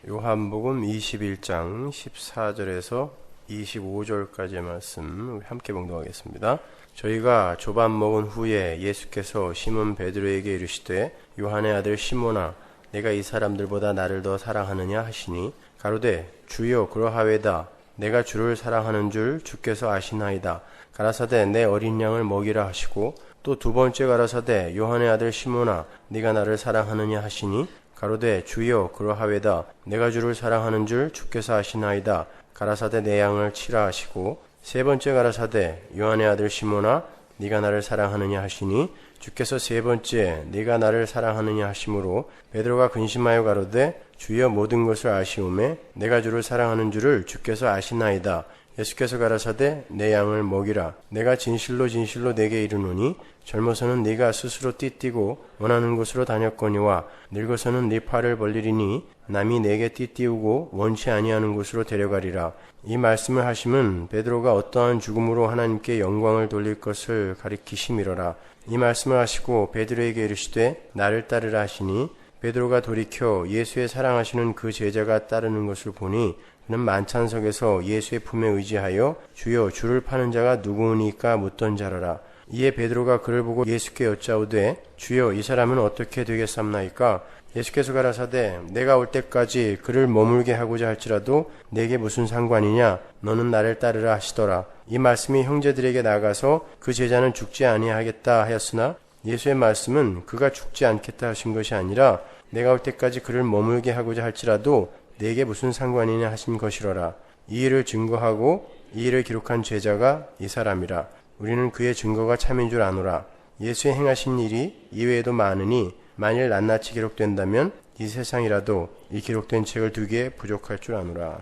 요한복음 21장 14절에서 25절까지의 말씀 함께 봉독하겠습니다. 저희가 조반 먹은 후에 예수께서 시몬 베드로에게 이르시되 요한의 아들 시몬아 내가 이 사람들보다 나를 더 사랑하느냐 하시니 가로되 주여 그러하외다. 내가 주를 사랑하는 줄 주께서 아시나이다. 가라사대 내 어린 양을 먹이라 하시고 또 두 번째 가라사대 요한의 아들 시몬아 네가 나를 사랑하느냐 하시니 가로되 주여 그러하외다. 내가 주를 사랑하는 줄 주께서 아시나이다. 가라사대 내 양을 치라 하시고 세 번째 가라사대 요한의 아들 시몬아 네가 나를 사랑하느냐 하시니 주께서 세 번째 네가 나를 사랑하느냐 하심으로 베드로가 근심하여 가로되 주여 모든 것을 아시오매 내가 주를 사랑하는 줄을 주께서 아시나이다. 예수께서 가라사대 내 양을 먹이라. 내가 진실로 진실로 네게 이르노니 젊어서는 네가 스스로 띠띠고 원하는 곳으로 다녔거니와 늙어서는 네 팔을 벌리리니 남이 네게 띠띠우고 원치 아니하는 곳으로 데려가리라. 이 말씀을 하심은 베드로가 어떠한 죽음으로 하나님께 영광을 돌릴 것을 가리키심이로라. 이 말씀을 하시고 베드로에게 이르시되 나를 따르라 하시니 베드로가 돌이켜 예수의 사랑하시는 그 제자가 따르는 것을 보니 그는 만찬석에서 예수의 품에 의지하여 주여 주를 파는 자가 누구니까 묻던 자라라. 이에 베드로가 그를 보고 예수께 여짜오되 주여 이 사람은 어떻게 되겠삼나이까? 예수께서 가라사대 내가 올 때까지 그를 머물게 하고자 할지라도 내게 무슨 상관이냐? 너는 나를 따르라 하시더라. 이 말씀이 형제들에게 나가서 그 제자는 죽지 아니하겠다 하였으나 예수의 말씀은 그가 죽지 않겠다 하신 것이 아니라 내가 올 때까지 그를 머물게 하고자 할지라도 내게 무슨 상관이냐 하신 것이로라. 이 일을 증거하고 이 일을 기록한 제자가 이 사람이라. 우리는 그의 증거가 참인 줄 아노라. 예수의 행하신 일이 이외에도 많으니 만일 낱낱이 기록된다면 이 세상이라도 이 기록된 책을 두기에 부족할 줄 아노라.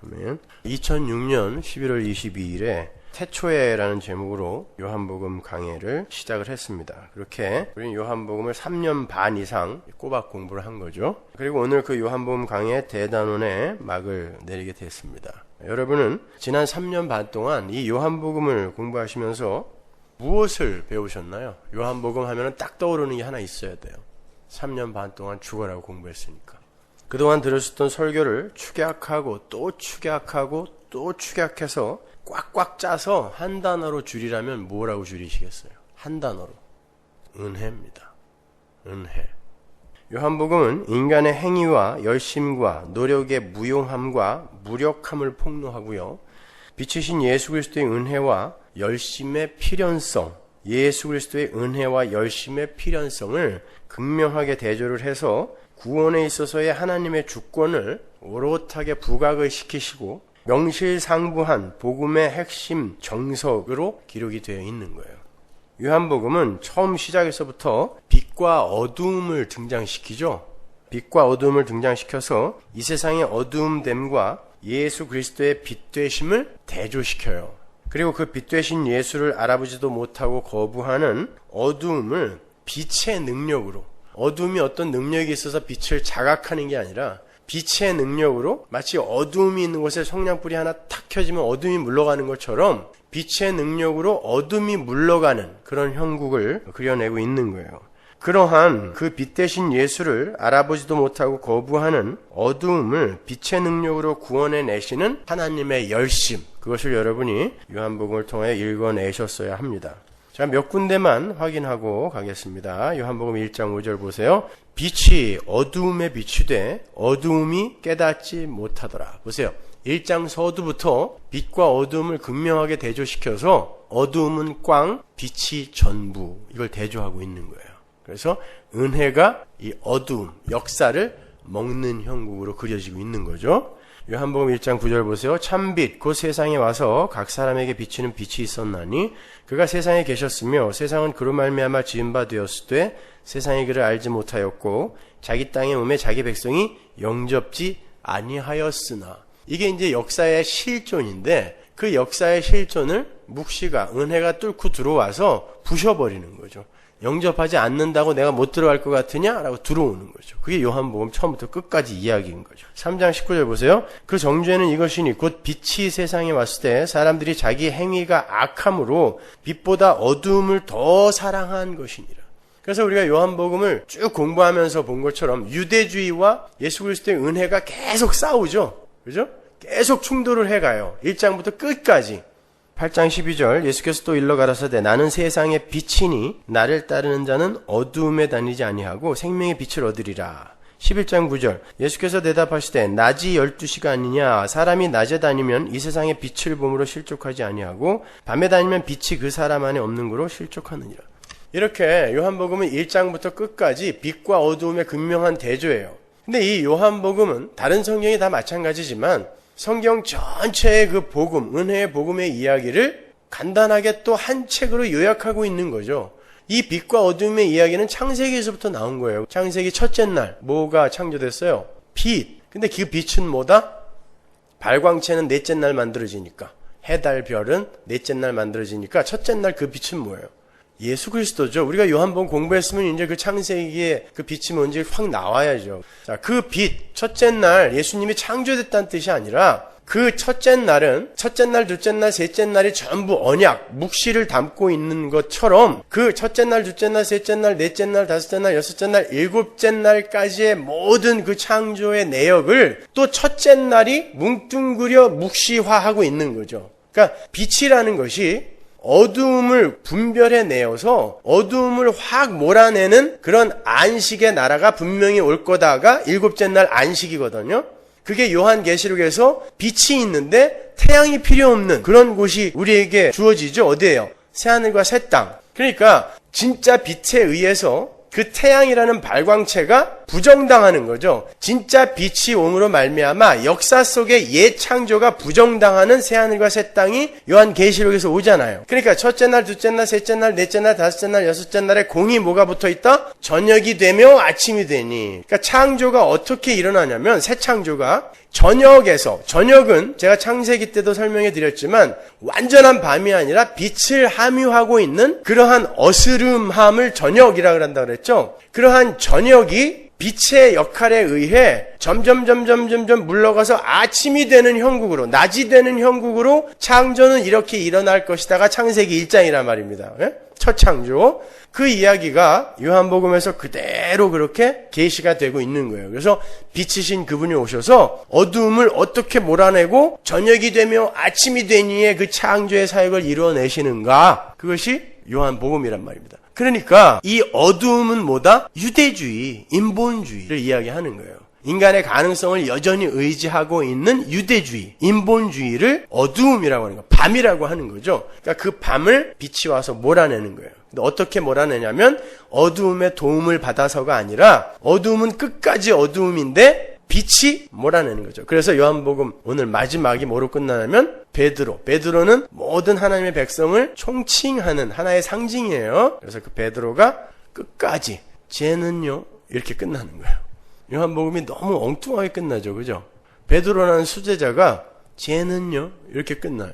아멘. 2006년 11월 22일에 태초에라는 제목으로 요한복음 강해를 시작을 했습니다. 그렇게 우리는 요한복음을 3년 반 이상 꼬박 공부를 한 거죠. 그리고 오늘 그 요한복음 강해 대단원에 막을 내리게 됐습니다. 여러분은 지난 3년 반 동안 이 요한복음을 공부하시면서 무엇을 배우셨나요? 요한복음 하면 딱 떠오르는 게 하나 있어야 돼요. 3년 반 동안 죽어라고 공부했으니까. 그동안 들으셨던 설교를 축약하고 또 축약하고 또 축약해서 꽉꽉 짜서 한 단어로 줄이라면 뭐라고 줄이시겠어요? 한 단어로. 은혜입니다. 은혜. 요한복음은 인간의 행위와 열심과 노력의 무용함과 무력함을 폭로하고요. 빛이신 예수 그리스도의 은혜와 열심의 필연성, 예수 그리스도의 은혜와 열심의 필연성을 극명하게 대조를 해서 구원에 있어서의 하나님의 주권을 오롯하게 부각을 시키시고 명실상부한 복음의 핵심 정석으로 기록이 되어 있는 거예요. 요한복음은 처음 시작에서부터 빛과 어두움을 등장시키죠. 빛과 어두움을 등장시켜서 이 세상의 어두움됨과 예수 그리스도의 빛되심을 대조시켜요. 그리고 그 빛되신 예수를 알아보지도 못하고 거부하는 어두움을 빛의 능력으로, 어두움이 어떤 능력이 있어서 빛을 자각하는 게 아니라 빛의 능력으로 마치 어두움이 있는 곳에 성냥불이 하나 탁 켜지면 어둠이 물러가는 것처럼 빛의 능력으로 어둠이 물러가는 그런 형국을 그려내고 있는 거예요. 그러한 그 빛 대신 예수를 알아보지도 못하고 거부하는 어두움을 빛의 능력으로 구원해내시는 하나님의 열심, 그것을 여러분이 요한복음을 통해 읽어내셨어야 합니다. 자, 몇 군데만 확인하고 가겠습니다. 요한복음 1장 5절 보세요. 빛이 어두움에 비추되 어두움이 깨닫지 못하더라. 보세요. 1장 서두부터 빛과 어두움을 극명하게 대조시켜서 어두움은 꽝, 빛이 전부, 이걸 대조하고 있는 거예요. 그래서 은혜가 이 어두움, 역사를 먹는 형국으로 그려지고 있는 거죠. 요한복음 1장 9절 보세요. 참빛 곧 세상에 와서 각 사람에게 비치는 빛이 있었나니 그가 세상에 계셨으며 세상은 그로 말미암아 지은 바 되었으되 세상이 그를 알지 못하였고 자기 땅에 오매 자기 백성이 영접지 아니하였으나. 이게 이제 역사의 실존인데 그 역사의 실존을 묵시가 은혜가 뚫고 들어와서 부셔버리는 거죠. 영접하지 않는다고 내가 못 들어갈 것 같으냐? 라고 들어오는 거죠. 그게 요한복음 처음부터 끝까지 이야기인 거죠. 3장 19절 보세요. 그 정죄는 이것이니 곧 빛이 세상에 왔을 때 사람들이 자기 행위가 악함으로 빛보다 어두움을 더 사랑한 것이니라. 그래서 우리가 요한복음을 쭉 공부하면서 본 것처럼 유대주의와 예수 그리스도의 은혜가 계속 싸우죠. 그죠? 계속 충돌을 해가요. 1장부터 끝까지. 8장 12절 예수께서 또 일러 가라사대 나는 세상의 빛이니 나를 따르는 자는 어두움에 다니지 아니하고 생명의 빛을 얻으리라. 11장 9절 예수께서 대답하시되 낮이 12시가 아니냐 사람이 낮에 다니면 이 세상의 빛을 봄으로 실족하지 아니하고 밤에 다니면 빛이 그 사람 안에 없는 거로 실족하느니라. 이렇게 요한복음은 1장부터 끝까지 빛과 어두움의 극명한 대조예요. 근데 이 요한복음은 다른 성경이 다 마찬가지지만 성경 전체의 그 복음, 은혜의 복음의 이야기를 간단하게 또 한 책으로 요약하고 있는 거죠. 이 빛과 어둠의 이야기는 창세기에서부터 나온 거예요. 창세기 첫째 날 뭐가 창조됐어요? 빛. 근데 그 빛은 뭐다? 발광체는 넷째 날 만들어지니까, 해달 별은 넷째 날 만들어지니까 첫째 날 그 빛은 뭐예요? 예수 그리스도죠. 우리가 요한복음 공부했으면 이제 그 창세기에 그 빛이 뭔지 확 나와야죠. 자, 그 빛, 첫째 날 예수님이 창조됐다는 뜻이 아니라 그 첫째 날은 첫째 날, 둘째 날, 셋째 날이 전부 언약, 묵시를 담고 있는 것처럼 그 첫째 날, 둘째 날, 셋째 날, 넷째 날, 다섯째 날, 여섯째 날, 일곱째 날까지의 모든 그 창조의 내역을 또 첫째 날이 뭉뚱그려 묵시화하고 있는 거죠. 그러니까 빛이라는 것이 어두움을 분별해내어서 어두움을 확 몰아내는 그런 안식의 나라가 분명히 올 거다가 일곱째 날 안식이거든요. 그게 요한계시록에서 빛이 있는데 태양이 필요 없는 그런 곳이 우리에게 주어지죠. 어디예요? 새하늘과 새 땅. 그러니까 진짜 빛에 의해서 그 태양이라는 발광체가 부정당하는 거죠. 진짜 빛이 옴으로 말미암아 역사 속의 옛 창조가 부정당하는 새하늘과 새 땅이 요한계시록에서 오잖아요. 그러니까 첫째 날, 둘째 날, 셋째 날, 넷째 날, 다섯째 날, 여섯째 날에 공이 뭐가 붙어있다? 저녁이 되며 아침이 되니. 그러니까 창조가 어떻게 일어나냐면 새 창조가 저녁은 제가 창세기 때도 설명해 드렸지만 완전한 밤이 아니라 빛을 함유하고 있는 그러한 어스름함을 저녁이라 그런다 그랬죠. 그러한 저녁이 빛의 역할에 의해 점점 물러가서 아침이 되는 형국으로, 낮이 되는 형국으로 창조는 이렇게 일어날 것이다가 창세기 1장이란 말입니다. 첫 창조. 그 이야기가 요한복음에서 그대로 그렇게 계시가 되고 있는 거예요. 그래서 빛이신 그분이 오셔서 어두움을 어떻게 몰아내고 저녁이 되며 아침이 되니의 그 창조의 사역을 이루어내시는가? 그것이 요한복음이란 말입니다. 그러니까 이 어두움은 뭐다? 유대주의, 인본주의를 이야기하는 거예요. 인간의 가능성을 여전히 의지하고 있는 유대주의, 인본주의를 어두움이라고 하는 거예요. 밤이라고 하는 거죠. 그러니까 그 밤을 빛이 와서 몰아내는 거예요. 근데 어떻게 몰아내냐면 어두움의 도움을 받아서가 아니라 어두움은 끝까지 어두움인데 빛이 몰아내는 거죠. 그래서 요한복음 오늘 마지막이 뭐로 끝나냐면 베드로는 모든 하나님의 백성을 총칭하는 하나의 상징이에요. 그래서 그 베드로가 끝까지 쟤는요 이렇게 끝나는 거예요. 요한복음이 너무 엉뚱하게 끝나죠. 그죠? 베드로라는 수제자가 쟤는요 이렇게 끝나요.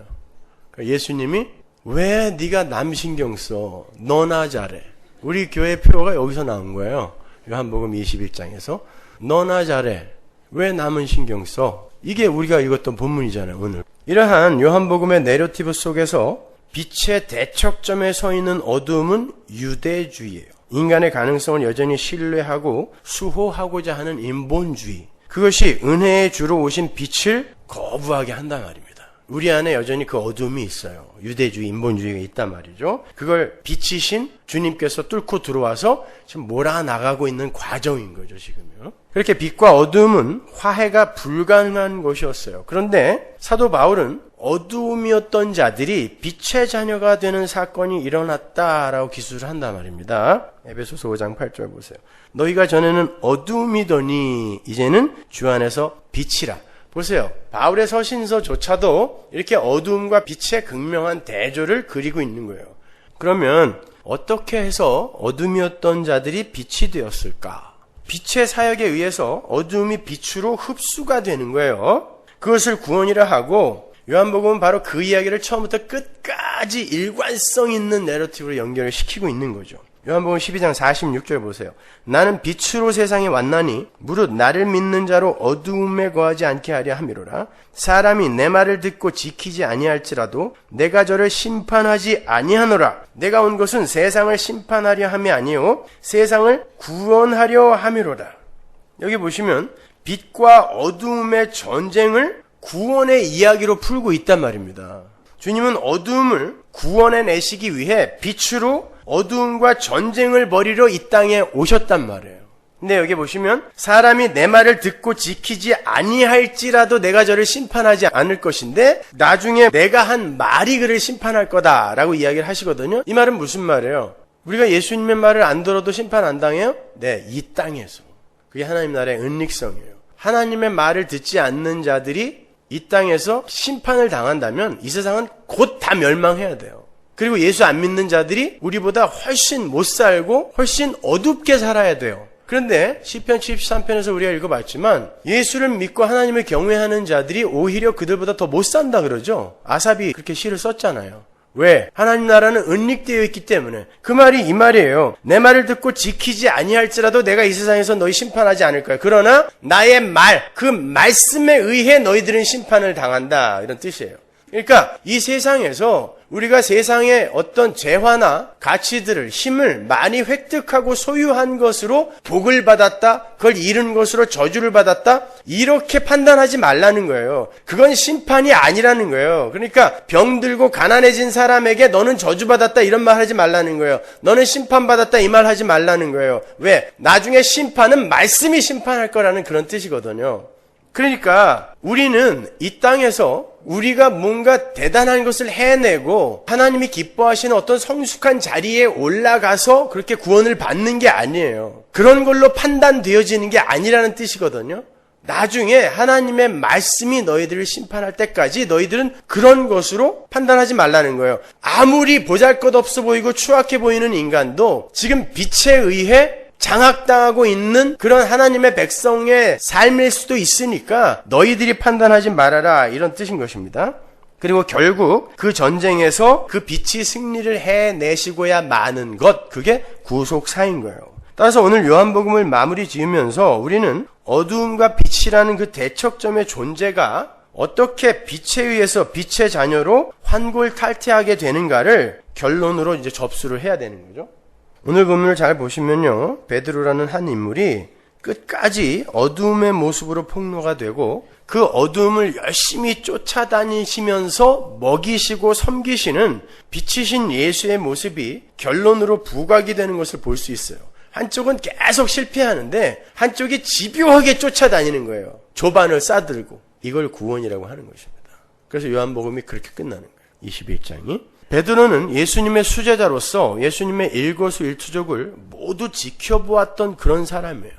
그러니까 예수님이 왜 네가 남 신경 써? 너나 잘해. 우리 교회 표어가 여기서 나온 거예요. 요한복음 21장에서 너나 잘해. 왜 남은 신경 써? 이게 우리가 읽었던 본문이잖아요. 오늘. 이러한 요한복음의 내러티브 속에서 빛의 대척점에 서 있는 어두움은 유대주의예요. 인간의 가능성을 여전히 신뢰하고 수호하고자 하는 인본주의. 그것이 은혜의 주로 오신 빛을 거부하게 한단 말입니다. 우리 안에 여전히 그 어둠이 있어요. 유대주의, 인본주의가 있단 말이죠. 그걸 빛이신 주님께서 뚫고 들어와서 지금 몰아나가고 있는 과정인 거죠, 지금요. 그렇게 빛과 어둠은 화해가 불가능한 것이었어요. 그런데 사도 바울은 어두움이었던 자들이 빛의 자녀가 되는 사건이 일어났다라고 기술을 한단 말입니다. 에베소서 5장 8절 보세요. 너희가 전에는 어두움이더니 이제는 주 안에서 빛이라. 보세요. 바울의 서신서조차도 이렇게 어두움과 빛의 극명한 대조를 그리고 있는 거예요. 그러면 어떻게 해서 어둠이었던 자들이 빛이 되었을까? 빛의 사역에 의해서 어두움이 빛으로 흡수가 되는 거예요. 그것을 구원이라 하고 요한복음은 바로 그 이야기를 처음부터 끝까지 일관성 있는 내러티브로 연결을 시키고 있는 거죠. 요한복음 12장 46절 보세요. 나는 빛으로 세상에 왔나니 무릇 나를 믿는 자로 어두움에 거하지 않게 하려 함이로라. 사람이 내 말을 듣고 지키지 아니할지라도 내가 저를 심판하지 아니하노라. 내가 온 것은 세상을 심판하려 함이 아니요 세상을 구원하려 함이로라. 여기 보시면 빛과 어두움의 전쟁을 구원의 이야기로 풀고 있단 말입니다. 주님은 어두움을 구원해내시기 위해 빛으로 어두움과 전쟁을 벌이러 이 땅에 오셨단 말이에요. 근데 여기 보시면 사람이 내 말을 듣고 지키지 아니할지라도 내가 저를 심판하지 않을 것인데 나중에 내가 한 말이 그를 심판할 거다라고 이야기를 하시거든요. 이 말은 무슨 말이에요? 우리가 예수님의 말을 안 들어도 심판 안 당해요? 네, 이 땅에서. 그게 하나님 나라의 은닉성이에요. 하나님의 말을 듣지 않는 자들이 이 땅에서 심판을 당한다면 이 세상은 곧 다 멸망해야 돼요. 그리고 예수 안 믿는 자들이 우리보다 훨씬 못 살고 훨씬 어둡게 살아야 돼요. 그런데 시편 73편에서 우리가 읽어봤지만 예수를 믿고 하나님을 경외하는 자들이 오히려 그들보다 더 못 산다 그러죠. 아삽이 그렇게 시를 썼잖아요. 왜? 하나님 나라는 은닉되어 있기 때문에. 그 말이 이 말이에요. 내 말을 듣고 지키지 아니할지라도 내가 이 세상에서 너희 심판하지 않을 거야. 그러나 나의 말, 그 말씀에 의해 너희들은 심판을 당한다. 이런 뜻이에요. 그러니까 이 세상에서 우리가 세상의 어떤 재화나 가치들을, 힘을 많이 획득하고 소유한 것으로 복을 받았다, 그걸 잃은 것으로 저주를 받았다, 이렇게 판단하지 말라는 거예요. 그건 심판이 아니라는 거예요. 그러니까 병들고 가난해진 사람에게 너는 저주받았다 이런 말 하지 말라는 거예요. 너는 심판받았다 이 말 하지 말라는 거예요. 왜? 나중에 심판은 말씀이 심판할 거라는 그런 뜻이거든요. 그러니까 우리는 이 땅에서 우리가 뭔가 대단한 것을 해내고 하나님이 기뻐하시는 어떤 성숙한 자리에 올라가서 그렇게 구원을 받는 게 아니에요. 그런 걸로 판단되어지는 게 아니라는 뜻이거든요. 나중에 하나님의 말씀이 너희들을 심판할 때까지 너희들은 그런 것으로 판단하지 말라는 거예요. 아무리 보잘것없어 보이고 추악해 보이는 인간도 지금 빛에 의해 장악당하고 있는 그런 하나님의 백성의 삶일 수도 있으니까 너희들이 판단하지 말아라 이런 뜻인 것입니다. 그리고 결국 그 전쟁에서 그 빛이 승리를 해내시고야 마는 것, 그게 구속사인 거예요. 따라서 오늘 요한복음을 마무리 지으면서 우리는 어두움과 빛이라는 그 대척점의 존재가 어떻게 빛에 의해서 빛의 자녀로 환골탈태하게 되는가를 결론으로 이제 접수를 해야 되는 거죠. 오늘 본문을 잘 보시면요, 베드로라는 한 인물이 끝까지 어두움의 모습으로 폭로가 되고 그 어두움을 열심히 쫓아다니시면서 먹이시고 섬기시는 빛이신 예수의 모습이 결론으로 부각이 되는 것을 볼 수 있어요. 한쪽은 계속 실패하는데 한쪽이 집요하게 쫓아다니는 거예요. 조반을 싸들고. 이걸 구원이라고 하는 것입니다. 그래서 요한복음이 그렇게 끝나는 거예요. 21장이. 베드로는 예수님의 수제자로서 예수님의 일거수일투족을 모두 지켜보았던 그런 사람이에요.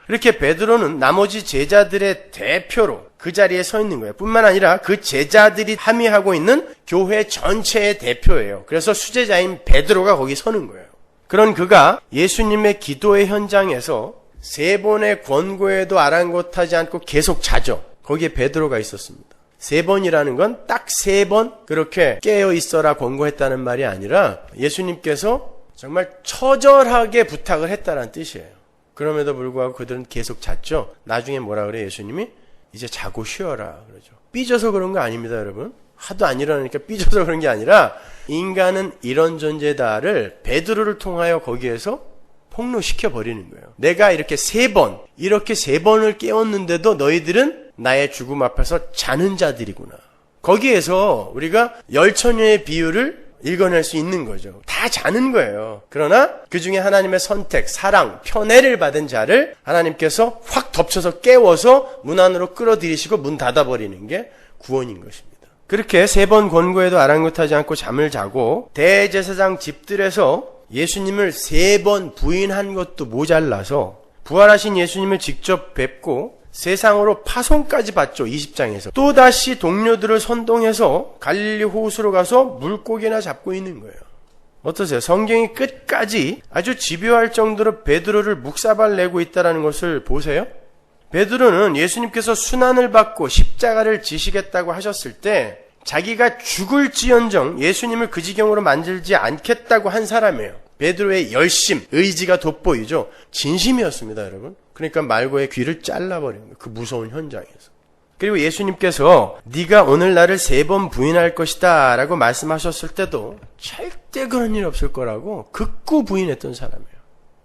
이렇게 베드로는 나머지 제자들의 대표로 그 자리에 서 있는 거예요. 뿐만 아니라 그 제자들이 함의하고 있는 교회 전체의 대표예요. 그래서 수제자인 베드로가 거기 서는 거예요. 그런 그가 예수님의 기도의 현장에서 3번의 권고에도 아랑곳하지 않고 계속 자죠. 거기에 베드로가 있었습니다. 3번이라는 건 딱 3번 그렇게 깨어 있어라 권고했다는 말이 아니라 예수님께서 정말 처절하게 부탁을 했다는 뜻이에요. 그럼에도 불구하고 그들은 계속 잤죠. 나중에 뭐라 그래 예수님이? 이제 자고 쉬어라 그러죠. 삐져서 그런 거 아닙니다, 여러분. 하도 안 일어나니까 삐져서 그런 게 아니라 인간은 이런 존재다를 베드로를 통하여 거기에서 폭로시켜 버리는 거예요. 내가 이렇게 3번, 이렇게 3번을 깨웠는데도 너희들은 나의 죽음 앞에서 자는 자들이구나. 거기에서 우리가 열처녀의 비유를 읽어낼 수 있는 거죠. 다 자는 거예요. 그러나 그 중에 하나님의 선택, 사랑, 편애를 받은 자를 하나님께서 확 덮쳐서 깨워서 문 안으로 끌어들이시고 문 닫아버리는 게 구원인 것입니다. 그렇게 3번 권고에도 아랑곳하지 않고 잠을 자고 대제사장 집들에서 예수님을 3번 부인한 것도 모자라서 부활하신 예수님을 직접 뵙고 세상으로 파송까지 받죠. 20장에서. 또다시 동료들을 선동해서 갈릴리 호수로 가서 물고기나 잡고 있는 거예요. 어떠세요? 성경이 끝까지 아주 집요할 정도로 베드로를 묵사발 내고 있다는 것을 보세요. 베드로는 예수님께서 순환을 받고 십자가를 지시겠다고 하셨을 때 자기가 죽을지언정 예수님을 그 지경으로 만들지 않겠다고 한 사람이에요. 베드로의 열심, 의지가 돋보이죠. 진심이었습니다, 여러분. 그러니까 말고의 귀를 잘라버린 거예요. 그 무서운 현장에서. 그리고 예수님께서 네가 오늘 나를 3번 부인할 것이다 라고 말씀하셨을 때도 절대 그런 일 없을 거라고 극구 부인했던 사람이에요.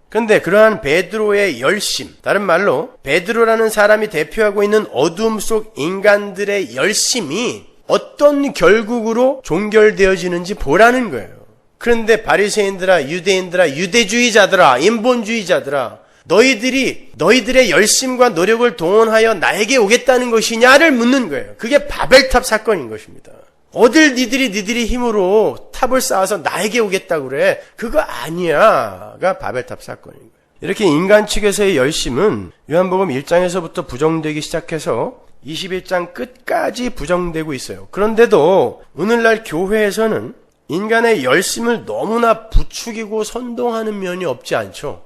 그런데 그러한 베드로의 열심, 다른 말로 베드로라는 사람이 대표하고 있는 어둠 속 인간들의 열심이 어떤 결국으로 종결되어지는지 보라는 거예요. 그런데 바리새인들아, 유대인들아, 유대주의자들아, 인본주의자들아, 너희들의 열심과 노력을 동원하여 나에게 오겠다는 것이냐를 묻는 거예요. 그게 바벨탑 사건인 것입니다. 어딜 니들이 힘으로 탑을 쌓아서 나에게 오겠다고 그래. 그거 아니야가 바벨탑 사건인 거예요. 이렇게 인간 측에서의 열심은 요한복음 1장에서부터 부정되기 시작해서 21장 끝까지 부정되고 있어요. 그런데도 오늘날 교회에서는 인간의 열심을 너무나 부추기고 선동하는 면이 없지 않죠.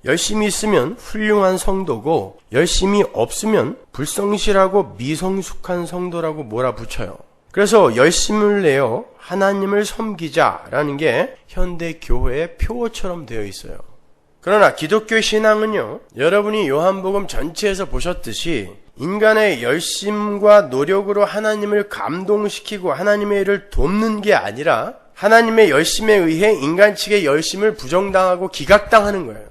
열심이 있으면 훌륭한 성도고 열심이 없으면 불성실하고 미성숙한 성도라고 몰아붙여요. 그래서 열심을 내어 하나님을 섬기자라는 게 현대 교회의 표어처럼 되어 있어요. 그러나 기독교 신앙은요, 여러분이 요한복음 전체에서 보셨듯이 인간의 열심과 노력으로 하나님을 감동시키고 하나님의 일을 돕는 게 아니라 하나님의 열심에 의해 인간 측의 열심을 부정당하고 기각당하는 거예요.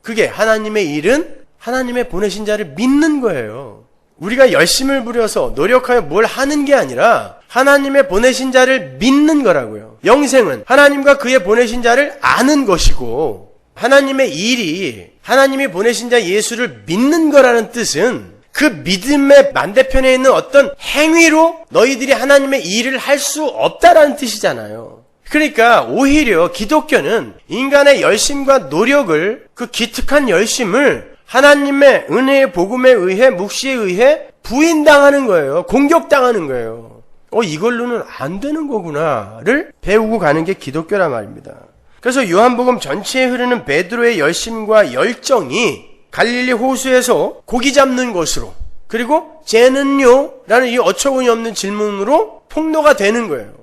그게 하나님의 일은 하나님의 보내신 자를 믿는 거예요. 우리가 열심을 부려서 노력하여 뭘 하는 게 아니라 하나님의 보내신 자를 믿는 거라고요. 영생은 하나님과 그의 보내신 자를 아는 것이고 하나님의 일이 하나님이 보내신 자 예수를 믿는 거라는 뜻은 그 믿음의 반대편에 있는 어떤 행위로 너희들이 하나님의 일을 할 수 없다라는 뜻이잖아요. 그러니까 오히려 기독교는 인간의 열심과 노력을, 그 기특한 열심을 하나님의 은혜의 복음에 의해, 묵시에 의해 부인당하는 거예요. 공격당하는 거예요. 이걸로는 안 되는 거구나를 배우고 가는 게 기독교란 말입니다. 그래서 요한복음 전체에 흐르는 베드로의 열심과 열정이 갈릴리 호수에서 고기 잡는 것으로, 그리고 쟤는요? 라는 이 어처구니 없는 질문으로 폭로가 되는 거예요.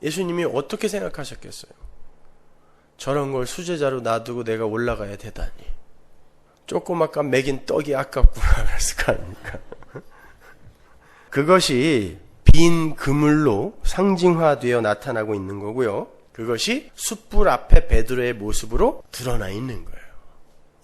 예수님이 어떻게 생각하셨겠어요? 저런 걸 수제자로 놔두고 내가 올라가야 되다니. 조금 아까 먹인 떡이 아깝구나 그랬을 거 아닙니까? 그것이 빈 그물로 상징화되어 나타나고 있는 거고요. 그것이 숯불 앞에 베드로의 모습으로 드러나 있는 거예요.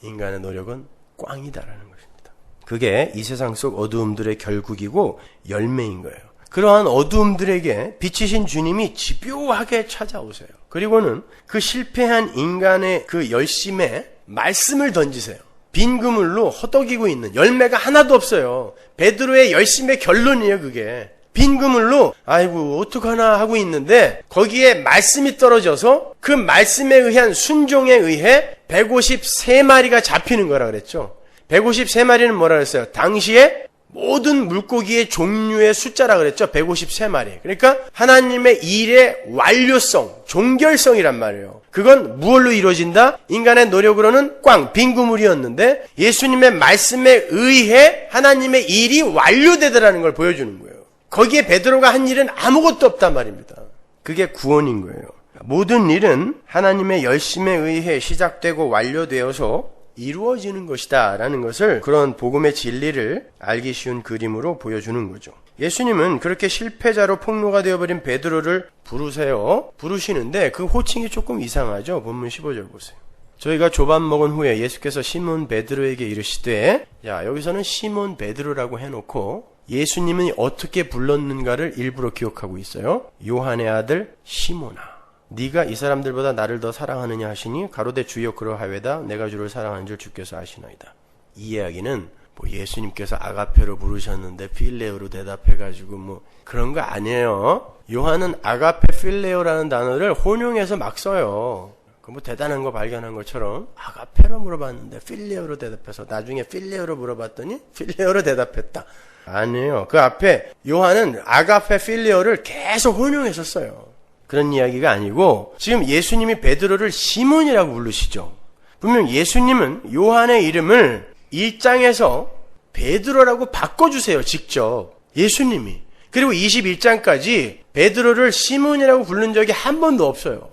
인간의 노력은 꽝이다라는 것입니다. 그게 이 세상 속 어두움들의 결국이고 열매인 거예요. 그러한 어두움들에게 빛이신 주님이 집요하게 찾아오세요. 그리고는 그 실패한 인간의 그 열심에 말씀을 던지세요. 빈 그물로 허덕이고 있는, 열매가 하나도 없어요. 베드로의 열심의 결론이에요, 그게. 빈 그물로 아이고 어떡하나 하고 있는데 거기에 말씀이 떨어져서 그 말씀에 의한 순종에 의해 153마리가 잡히는 거라 그랬죠. 153마리는 뭐라 그랬어요? 당시에 모든 물고기의 종류의 숫자라 그랬죠. 153마리. 그러니까 하나님의 일의 완료성, 종결성이란 말이에요. 그건 무엇로 이루어진다? 인간의 노력으로는 빈 그물이었는데 예수님의 말씀에 의해 하나님의 일이 완료되더라는 걸 보여주는 거예요. 거기에 베드로가 한 일은 아무것도 없단 말입니다. 그게 구원인 거예요. 모든 일은 하나님의 열심에 의해 시작되고 완료되어서 이루어지는 것이다 라는 것을, 그런 복음의 진리를 알기 쉬운 그림으로 보여주는 거죠. 예수님은 그렇게 실패자로 폭로가 되어버린 베드로를 부르시는데 그 호칭이 조금 이상하죠. 본문 15절 보세요. 저희가 조반 먹은 후에 예수께서 시몬 베드로에게 이르시되, 여기서는 시몬 베드로라고 해놓고 예수님이 어떻게 불렀는가를 일부러 기억하고 있어요. 요한의 아들 시몬아, 네가 이 사람들보다 나를 더 사랑하느냐 하시니 가로되 주여 그러하외다. 내가 주를 사랑하는 줄 주께서 아시나이다. 이 이야기는 예수님께서 아가페로 부르셨는데 필레오로 대답해가지고 그런 거 아니에요. 요한은 아가페 필레오라는 단어를 혼용해서 막 써요. 대단한 거 발견한 것처럼 아가페로 물어봤는데 필레오로 대답해서 나중에 필레오로 물어봤더니 필레오로 대답했다. 아니에요. 그 앞에 요한은 아가페 필레오를 계속 혼용해서 써요. 그런 이야기가 아니고 지금 예수님이 베드로를 시몬이라고 부르시죠. 분명 예수님은 요한의 이름을 1장에서 베드로라고 바꿔주세요. 직접 예수님이. 그리고 21장까지 베드로를 시몬이라고 부른 적이 한 번도 없어요.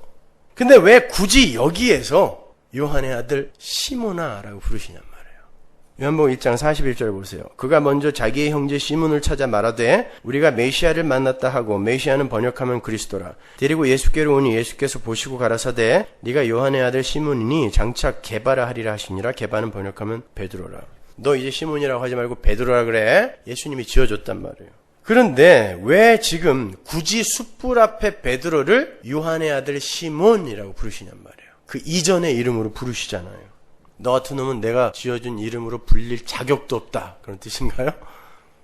근데 왜 굳이 여기에서 요한의 아들 시몬아라고 부르시냔 말이에요. 요한복음 1장 41절 보세요. 그가 먼저 자기의 형제 시몬을 찾아 말하되 우리가 메시아를 만났다 하고, 메시아는 번역하면 그리스도라. 데리고 예수께로 오니 예수께서 보시고 가라사대 네가 요한의 아들 시몬이니 장차 게바라 하리라 하시니라. 게바는 번역하면 베드로라. 너 이제 시몬이라고 하지 말고 베드로라 그래. 예수님이 지어줬단 말이에요. 그런데 왜 지금 굳이 숯불 앞에 베드로를 요한의 아들 시몬이라고 부르시냔 말이에요. 그 이전의 이름으로 부르시잖아요. 너 같은 놈은 내가 지어준 이름으로 불릴 자격도 없다. 그런 뜻인가요?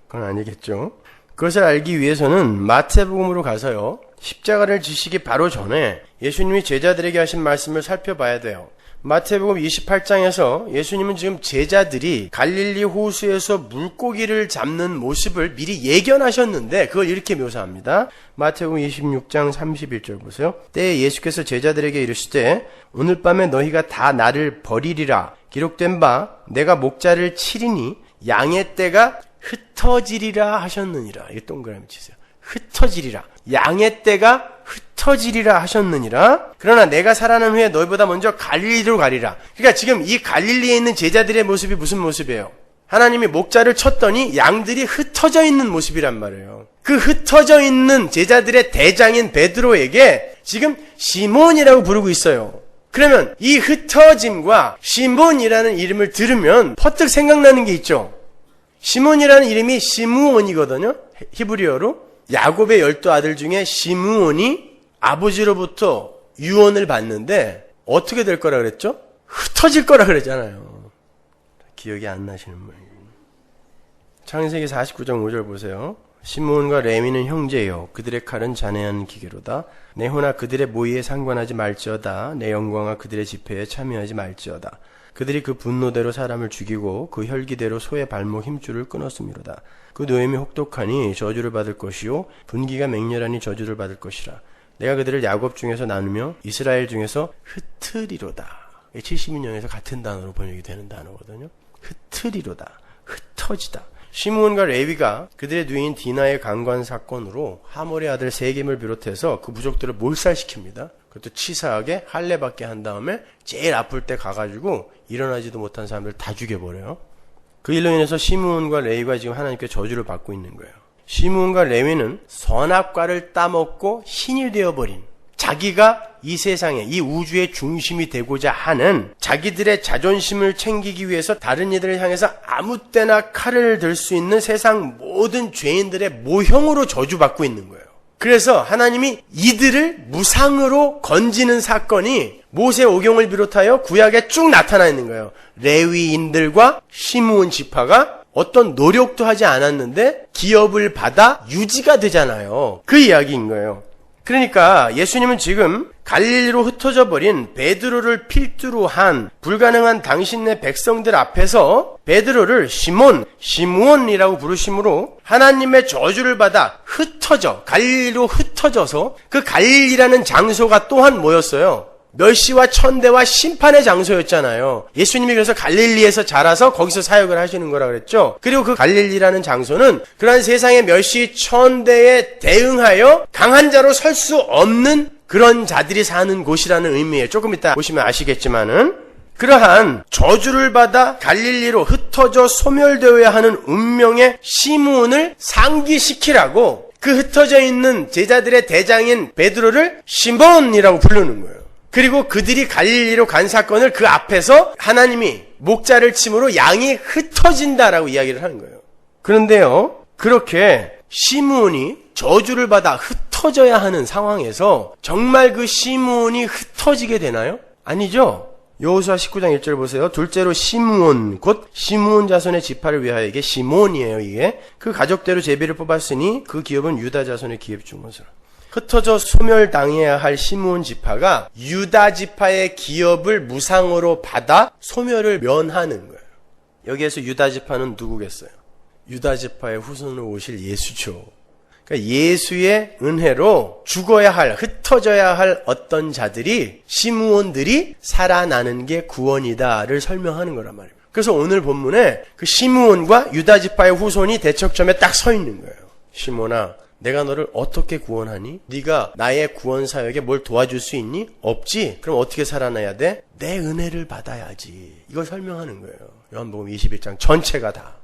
그건 아니겠죠. 그것을 알기 위해서는 마태복음으로 가서요, 십자가를 지시기 바로 전에 예수님이 제자들에게 하신 말씀을 살펴봐야 돼요. 마태복음 28장에서 예수님은 지금 제자들이 갈릴리 호수에서 물고기를 잡는 모습을 미리 예견하셨는데 그걸 이렇게 묘사합니다. 마태복음 26장 31절 보세요. 때에 예수께서 제자들에게 이르시되 오늘 밤에 너희가 다 나를 버리리라. 기록된 바 내가 목자를 치리니 양의 떼가 흩어지리라 하셨느니라. 이게 동그라미 치세요. 흩어지리라. 양의 떼가 흩어지리라 하셨느니라. 그러나 내가 살아난 후에 너희보다 먼저 갈릴리로 가리라. 그러니까 지금 이 갈릴리에 있는 제자들의 모습이 무슨 모습이에요? 하나님이 목자를 쳤더니 양들이 흩어져 있는 모습이란 말이에요. 그 흩어져 있는 제자들의 대장인 베드로에게 지금 시몬이라고 부르고 있어요. 그러면 이 흩어짐과 시몬이라는 이름을 들으면 퍼뜩 생각나는 게 있죠. 시몬이라는 이름이 시므온이거든요. 히브리어로. 야곱의 12 아들 중에 시므온이 아버지로부터 유언을 받는데 어떻게 될 거라 그랬죠? 흩어질 거라 그랬잖아요. 기억이 안 나시는 모양이에요. 창세기 49장 5절 보세요. 시므온과 레위는 형제요 그들의 칼은 잔해한 기계로다. 내 호나 그들의 모의에 상관하지 말지어다. 내 영광과 그들의 집회에 참여하지 말지어다. 그들이 그 분노대로 사람을 죽이고 그 혈기대로 소의 발목 힘줄을 끊었음이로다. 그 노임이 혹독하니 저주를 받을 것이요 분기가 맹렬하니 저주를 받을 것이라. 내가 그들을 야곱 중에서 나누며 이스라엘 중에서 흩으리로다. 70인용에서 같은 단어로 번역이 되는 단어거든요. 흩으리로다. 흩어지다. 시므온과 레위가 그들의 누이인 디나의 강간 사건으로 하몰의 아들 세겜을 비롯해서 그 부족들을 몰살시킵니다. 그것도 치사하게 할례받게 한 다음에 제일 아플 때 가가지고 일어나지도 못한 사람들 다 죽여버려요. 그 일로 인해서 시므온과 레위가 지금 하나님께 저주를 받고 있는 거예요. 시므온과 레위는 선악과를 따먹고 신이 되어버린, 자기가 이 세상에, 이 우주의 중심이 되고자 하는 자기들의 자존심을 챙기기 위해서 다른 이들을 향해서 아무 때나 칼을 들 수 있는 세상 모든 죄인들의 모형으로 저주받고 있는 거예요. 그래서 하나님이 이들을 무상으로 건지는 사건이 모세 오경을 비롯하여 구약에 쭉 나타나 있는 거예요. 레위인들과 시므온 지파가 어떤 노력도 하지 않았는데 기업을 받아 유지가 되잖아요. 그 이야기인 거예요. 그러니까 예수님은 지금 갈릴리로 흩어져 버린 베드로를 필두로 한 불가능한 당신네 백성들 앞에서 베드로를 시므온이라고 부르심으로 하나님의 저주를 받아 갈릴리로 흩어져서 그 갈릴리라는 장소가 또한 뭐였어요? 멸시와 천대와 심판의 장소였잖아요. 예수님이 그래서 갈릴리에서 자라서 거기서 사역을 하시는 거라 그랬죠. 그리고 그 갈릴리라는 장소는 그러한 세상의 멸시 천대에 대응하여 강한 자로 설 수 없는 그런 자들이 사는 곳이라는 의미예요. 조금 이따 보시면 아시겠지만은 그러한 저주를 받아 갈릴리로 흩어져 소멸되어야 하는 운명의 시므온을 상기시키라고 그 흩어져 있는 제자들의 대장인 베드로를 시몬이라고 부르는 거예요. 그리고 그들이 갈릴리로 간 사건을 그 앞에서 하나님이 목자를 침으로 양이 흩어진다라고 이야기를 하는 거예요. 그런데요, 그렇게 시므온이 저주를 받아 흩어져야 하는 상황에서 정말 그 시므온이 흩어지게 되나요? 아니죠. 여호수아 19장 1절 보세요. 둘째로 시므온 곧 시므온 자손의 지파를 위하여, 이게 시몬이에요. 이게 그 가족대로 제비를 뽑았으니 그 기업은 유다 자손의 기업 중 것으로. 흩어져 소멸당해야 할 시므온 지파가 유다 지파의 기업을 무상으로 받아 소멸을 면하는 거예요. 여기에서 유다 지파는 누구겠어요? 유다 지파의 후손으로 오실 예수죠. 그러니까 예수의 은혜로 죽어야 할, 흩어져야 할 어떤 자들이, 시므온들이 살아나는 게 구원이다를 설명하는 거란 말입니다. 그래서 오늘 본문에 그 시므온과 유다 지파의 후손이 대척점에 딱 서 있는 거예요. 시몬아, 내가 너를 어떻게 구원하니? 네가 나의 구원 사역에 뭘 도와줄 수 있니? 없지? 그럼 어떻게 살아나야 돼? 내 은혜를 받아야지. 이걸 설명하는 거예요. 요한복음 21장 전체가 다.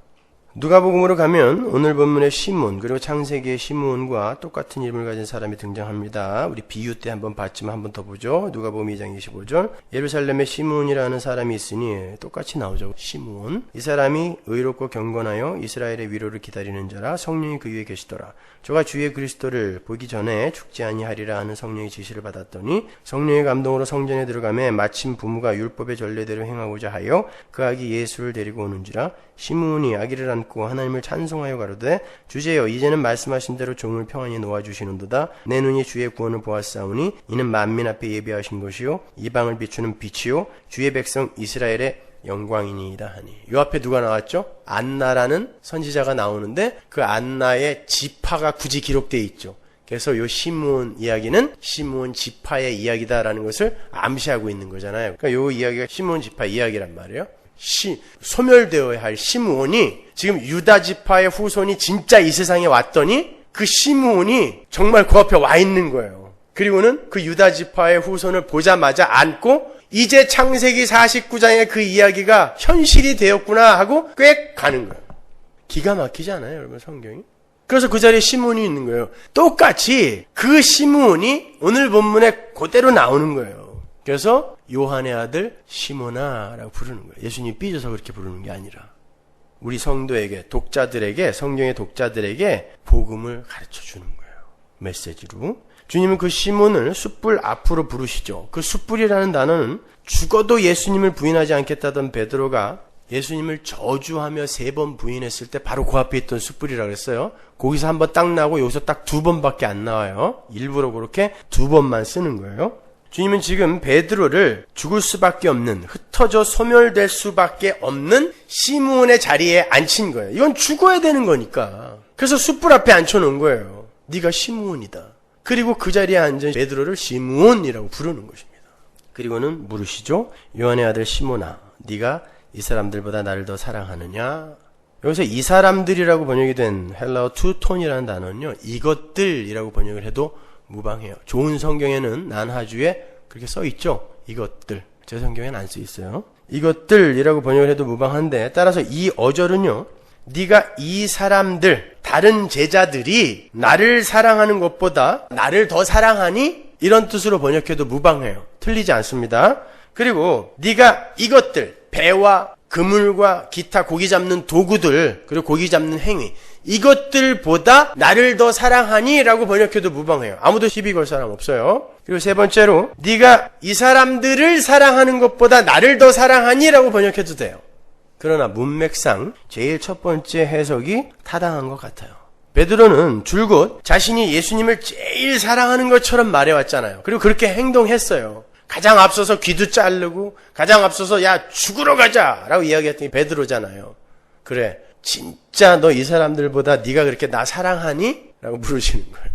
누가복음으로 가면 오늘 본문의 시몬 그리고 창세기의 시몬과 똑같은 이름을 가진 사람이 등장합니다. 우리 비유 때 한번 봤지만 한번 더 보죠. 누가복음 2장 25절 예루살렘에 시몬이라는 사람이 있으니 똑같이 나오죠. 시몬. 이 사람이 의롭고 경건하여 이스라엘의 위로를 기다리는 자라 성령이 그 위에 계시더라. 저가 주의 그리스도를 보기 전에 죽지 아니하리라 하는 성령의 지시를 받았더니 성령의 감동으로 성전에 들어가매 마침 부모가 율법의 전례대로 행하고자 하여 그 아기 예수를 데리고 오는지라 시므온이 아기를 안고 하나님을 찬송하여 가로되 주제여 이제는 말씀하신 대로 종을 평안히 놓아주시는도다. 내 눈이 주의 구원을 보았사오니 이는 만민 앞에 예비하신 것이요 이방을 비추는 빛이요 주의 백성 이스라엘의 영광이니이다 하니. 요 앞에 누가 나왔죠? 안나라는 선지자가 나오는데 그 안나의 지파가 굳이 기록되어 있죠. 그래서 요 시므온 이야기는 시므온 지파의 이야기다라는 것을 암시하고 있는 거잖아요. 그러니까 요 이야기가 시므온 지파 이야기란 말이에요. 소멸되어야 할 시므온이 지금 유다 지파의 후손이 진짜 이 세상에 왔더니 그 시므온이 정말 그 앞에 와 있는 거예요. 그리고는 그 유다 지파의 후손을 보자마자 안고 이제 창세기 49장의 그 이야기가 현실이 되었구나 하고 꽤 가는 거예요. 기가 막히지 않아요, 여러분 성경이? 그래서 그 자리에 시므온이 있는 거예요. 똑같이 그 시므온이 오늘 본문에 그대로 나오는 거예요. 그래서 요한의 아들 시몬아라고 부르는 거예요. 예수님이 삐져서 그렇게 부르는 게 아니라 우리 성도에게, 독자들에게, 성경의 독자들에게 복음을 가르쳐 주는 거예요. 메시지로. 주님은 그 시몬을 숯불 앞으로 부르시죠. 그 숯불이라는 단어는 죽어도 예수님을 부인하지 않겠다던 베드로가 예수님을 저주하며 3번 부인했을 때 바로 그 앞에 있던 숯불이라고 했어요. 거기서 한 번 딱 나오고 여기서 딱 2번밖에 안 나와요. 일부러 그렇게 2번만 쓰는 거예요. 주님은 지금 베드로를 죽을 수밖에 없는, 흩어져 소멸될 수밖에 없는 시므온의 자리에 앉힌 거예요. 이건 죽어야 되는 거니까. 그래서 숯불 앞에 앉혀놓은 거예요. 네가 시므온이다. 그리고 그 자리에 앉은 베드로를 시므온이라고 부르는 것입니다. 그리고는 물으시죠. 요한의 아들 시몬아, 네가 이 사람들보다 나를 더 사랑하느냐? 여기서 이 사람들이라고 번역이 된 헬라어 투톤이라는 단어는요, 이것들이라고 번역을 해도 무방해요. 좋은 성경에는 난하주에 그렇게 써 있죠. 이것들. 제 성경에는 안 써 있어요. 이것들이라고 번역을 해도 무방한데, 따라서 이 어절은요, 네가 이 사람들, 다른 제자들이 나를 사랑하는 것보다 나를 더 사랑하니? 이런 뜻으로 번역해도 무방해요. 틀리지 않습니다. 그리고 네가 이것들, 배와 그물과 기타 고기 잡는 도구들, 그리고 고기 잡는 행위, 이것들보다 나를 더 사랑하니? 라고 번역해도 무방해요. 아무도 시비 걸 사람 없어요. 그리고 3번째로 네가 이 사람들을 사랑하는 것보다 나를 더 사랑하니? 라고 번역해도 돼요. 그러나 문맥상 제일 첫 번째 해석이 타당한 것 같아요. 베드로는 줄곧 자신이 예수님을 제일 사랑하는 것처럼 말해왔잖아요. 그리고 그렇게 행동했어요. 가장 앞서서 귀도 자르고 가장 앞서서 야 죽으러 가자 라고 이야기했던 게 베드로잖아요. 그래 진짜 너 이 사람들보다 네가 그렇게 나 사랑하니? 라고 물으시는 거예요.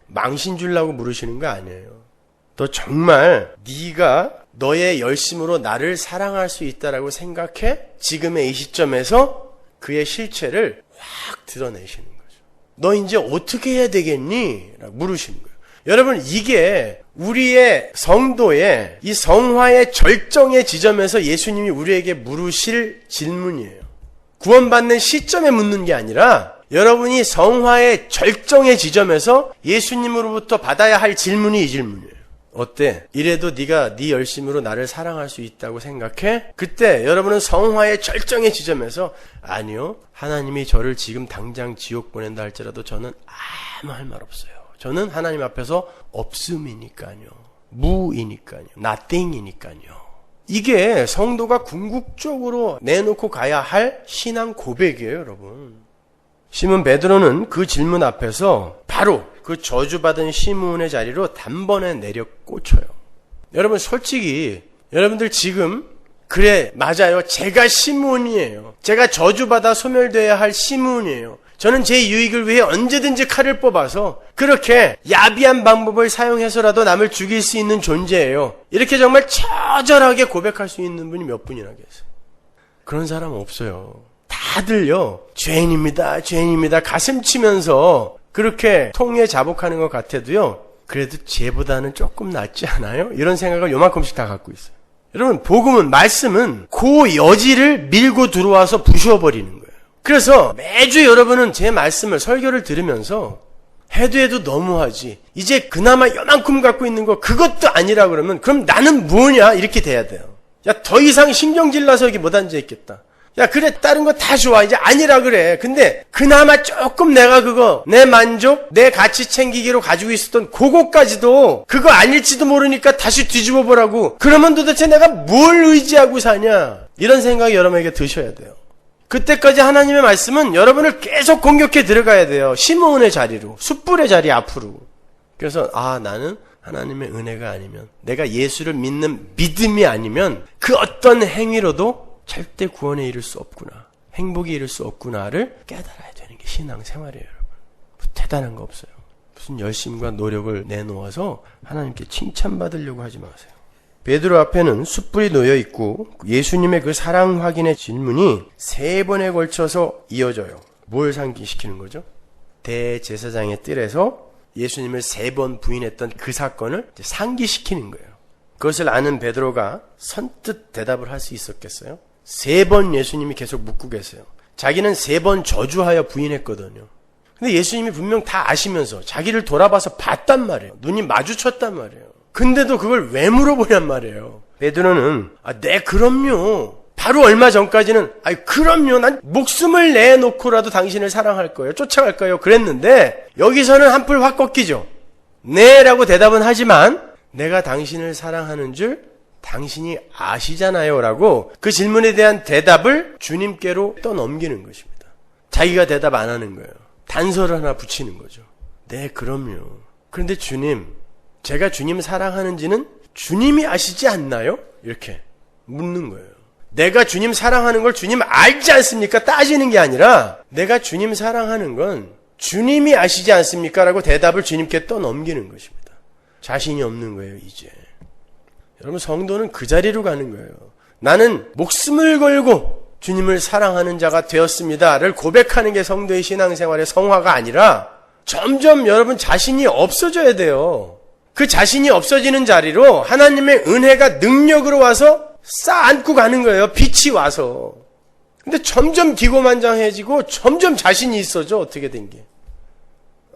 망신 주려고 물으시는 거 아니에요. 너 정말 네가 너의 열심으로 나를 사랑할 수 있다라고 생각해? 지금의 이 시점에서 그의 실체를 확 드러내시는 거죠. 너 이제 어떻게 해야 되겠니? 라고 물으시는 거예요. 여러분 이게 우리의 성도의 이 성화의 절정의 지점에서 예수님이 우리에게 물으실 질문이에요. 구원받는 시점에 묻는 게 아니라 여러분이 성화의 절정의 지점에서 예수님으로부터 받아야 할 질문이 이 질문이에요. 어때? 이래도 네가 네 열심으로 나를 사랑할 수 있다고 생각해? 그때 여러분은 성화의 절정의 지점에서 아니요. 하나님이 저를 지금 당장 지옥 보낸다 할지라도 저는 아무 할 말 없어요. 저는 하나님 앞에서 없음이니까요. 무이니까요. nothing이니까요. 이게 성도가 궁극적으로 내놓고 가야 할 신앙 고백이에요, 여러분. 시몬 베드로는 그 질문 앞에서 바로 그 저주받은 시므온의 자리로 단번에 내려 꽂혀요. 여러분 솔직히 여러분들 지금 그래 맞아요. 제가 시므온이에요. 제가 저주받아 소멸되어야 할 시므온이에요. 저는 제 유익을 위해 언제든지 칼을 뽑아서 그렇게 야비한 방법을 사용해서라도 남을 죽일 수 있는 존재예요. 이렇게 정말 처절하게 고백할 수 있는 분이 몇 분이나 계세요. 그런 사람 없어요. 다들요 죄인입니다. 죄인입니다. 가슴 치면서 그렇게 통에 자복하는 것 같아도요, 그래도 쟤보다는 조금 낫지 않아요? 이런 생각을 요만큼씩 다 갖고 있어요. 여러분, 복음은, 말씀은 그 여지를 밀고 들어와서 부셔버리는 거예요. 그래서 매주 여러분은 제 말씀을, 설교를 들으면서 해도 너무하지, 이제 그나마 요만큼 갖고 있는 거 그것도 아니라 그러면 그럼 나는 뭐냐, 이렇게 돼야 돼요. 야, 더 이상 신경질 나서 여기 못 앉아있겠다. 야, 그래, 다른 거 다 좋아, 이제 아니라 그래. 근데 그나마 조금 내가 그거, 내 만족, 내 가치 챙기기로 가지고 있었던 그거까지도 그거 아닐지도 모르니까 다시 뒤집어 보라고. 그러면 도대체 내가 뭘 의지하고 사냐, 이런 생각이 여러분에게 드셔야 돼요. 그때까지 하나님의 말씀은 여러분을 계속 공격해 들어가야 돼요. 시므온의 자리로, 숯불의 자리 앞으로. 그래서 나는 하나님의 은혜가 아니면, 내가 예수를 믿는 믿음이 아니면 그 어떤 행위로도 절대 구원에 이를 수 없구나, 행복에 이를 수 없구나를 깨달아야 되는 게 신앙생활이에요. 여러분, 대단한 거 없어요. 무슨 열심과 노력을 내놓아서 하나님께 칭찬받으려고 하지 마세요. 베드로 앞에는 숯불이 놓여 있고 예수님의 그 사랑 확인의 질문이 3번에 걸쳐서 이어져요. 뭘 상기시키는 거죠? 대제사장의 뜰에서 예수님을 3번 부인했던 그 사건을 상기시키는 거예요. 그것을 아는 베드로가 선뜻 대답을 할 수 있었겠어요? 3번 예수님이 계속 묻고 계세요. 자기는 3번 저주하여 부인했거든요. 근데 예수님이 분명 다 아시면서 자기를 돌아봐서 봤단 말이에요. 눈이 마주쳤단 말이에요. 근데도 그걸 왜 물어보냔 말이에요. 베드로는 네, 그럼요. 바로 얼마 전까지는 그럼요, 난 목숨을 내놓고라도 당신을 사랑할 거예요, 쫓아갈 거예요, 그랬는데 여기서는 한풀 확 꺾이죠. 네 라고 대답은 하지만 내가 당신을 사랑하는 줄 당신이 아시잖아요 라고 그 질문에 대한 대답을 주님께로 떠넘기는 것입니다. 자기가 대답 안 하는 거예요. 단서를 하나 붙이는 거죠. 네, 그럼요. 그런데 주님, 제가 주님 사랑하는지는 주님이 아시지 않나요? 이렇게 묻는 거예요. 내가 주님 사랑하는 걸 주님 알지 않습니까? 따지는 게 아니라 내가 주님 사랑하는 건 주님이 아시지 않습니까? 라고 대답을 주님께 떠넘기는 것입니다. 자신이 없는 거예요, 이제. 여러분, 성도는 그 자리로 가는 거예요. 나는 목숨을 걸고 주님을 사랑하는 자가 되었습니다를 고백하는 게 성도의 신앙생활의 성화가 아니라 점점 여러분 자신이 없어져야 돼요. 그 자신이 없어지는 자리로 하나님의 은혜가 능력으로 와서 쌓안고 가는 거예요. 빛이 와서. 근데 점점 기고만장해지고 점점 자신이 있어져. 어떻게 된 게.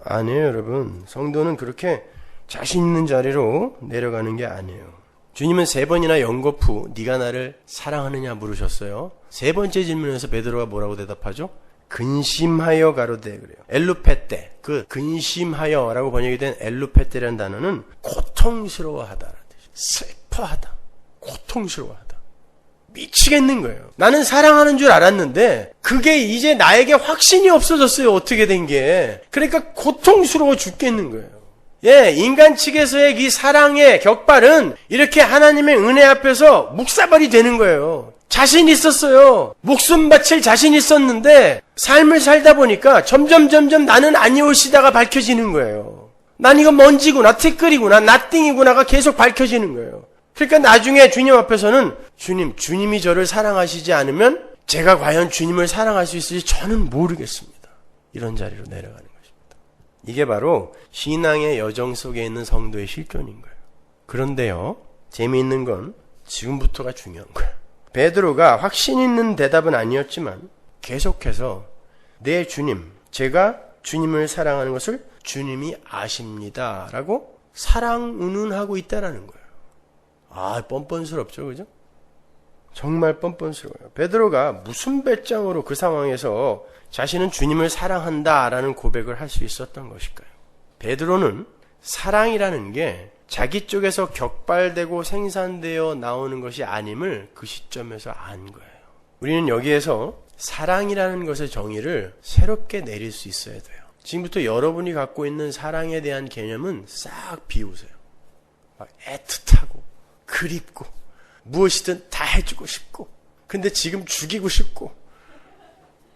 아니에요, 여러분. 성도는 그렇게 자신 있는 자리로 내려가는 게 아니에요. 주님은 3번이나 연거푸 네가 나를 사랑하느냐 물으셨어요. 3번째 질문에서 베드로가 뭐라고 대답하죠? 근심하여 가로되 그래요. 엘루페테, 그 근심하여라고 번역이 된 엘루페테라는 단어는 고통스러워하다라는 뜻이에요. 슬퍼하다, 고통스러워하다, 미치겠는 거예요. 나는 사랑하는 줄 알았는데 그게 이제 나에게 확신이 없어졌어요. 어떻게 된 게. 그러니까 고통스러워 죽겠는 거예요. 예, 인간 측에서의 이 사랑의 격발은 이렇게 하나님의 은혜 앞에서 묵사발이 되는 거예요. 자신 있었어요. 목숨 바칠 자신 있었는데 삶을 살다 보니까 점점 나는 아니올시다가 밝혀지는 거예요. 난 이거 먼지구나, 티끌이구나, 나띵이구나가 계속 밝혀지는 거예요. 그러니까 나중에 주님 앞에서는 주님이 저를 사랑하시지 않으면 제가 과연 주님을 사랑할 수 있을지 저는 모르겠습니다. 이런 자리로 내려가는 거예요. 이게 바로 신앙의 여정 속에 있는 성도의 실존인 거예요. 그런데요, 재미있는 건 지금부터가 중요한 거예요. 베드로가 확신 있는 대답은 아니었지만 계속해서 네, 주님, 제가 주님을 사랑하는 것을 주님이 아십니다 라고 사랑 운운하고 있다라는 거예요. 뻔뻔스럽죠, 그죠? 정말 뻔뻔스러워요. 베드로가 무슨 배짱으로 그 상황에서 자신은 주님을 사랑한다라는 고백을 할 수 있었던 것일까요? 베드로는 사랑이라는 게 자기 쪽에서 격발되고 생산되어 나오는 것이 아님을 그 시점에서 안 거예요. 우리는 여기에서 사랑이라는 것의 정의를 새롭게 내릴 수 있어야 돼요. 지금부터 여러분이 갖고 있는 사랑에 대한 개념은 싹 비우세요. 막 애틋하고 그립고 무엇이든 다 해주고 싶고 근데 지금 죽이고 싶고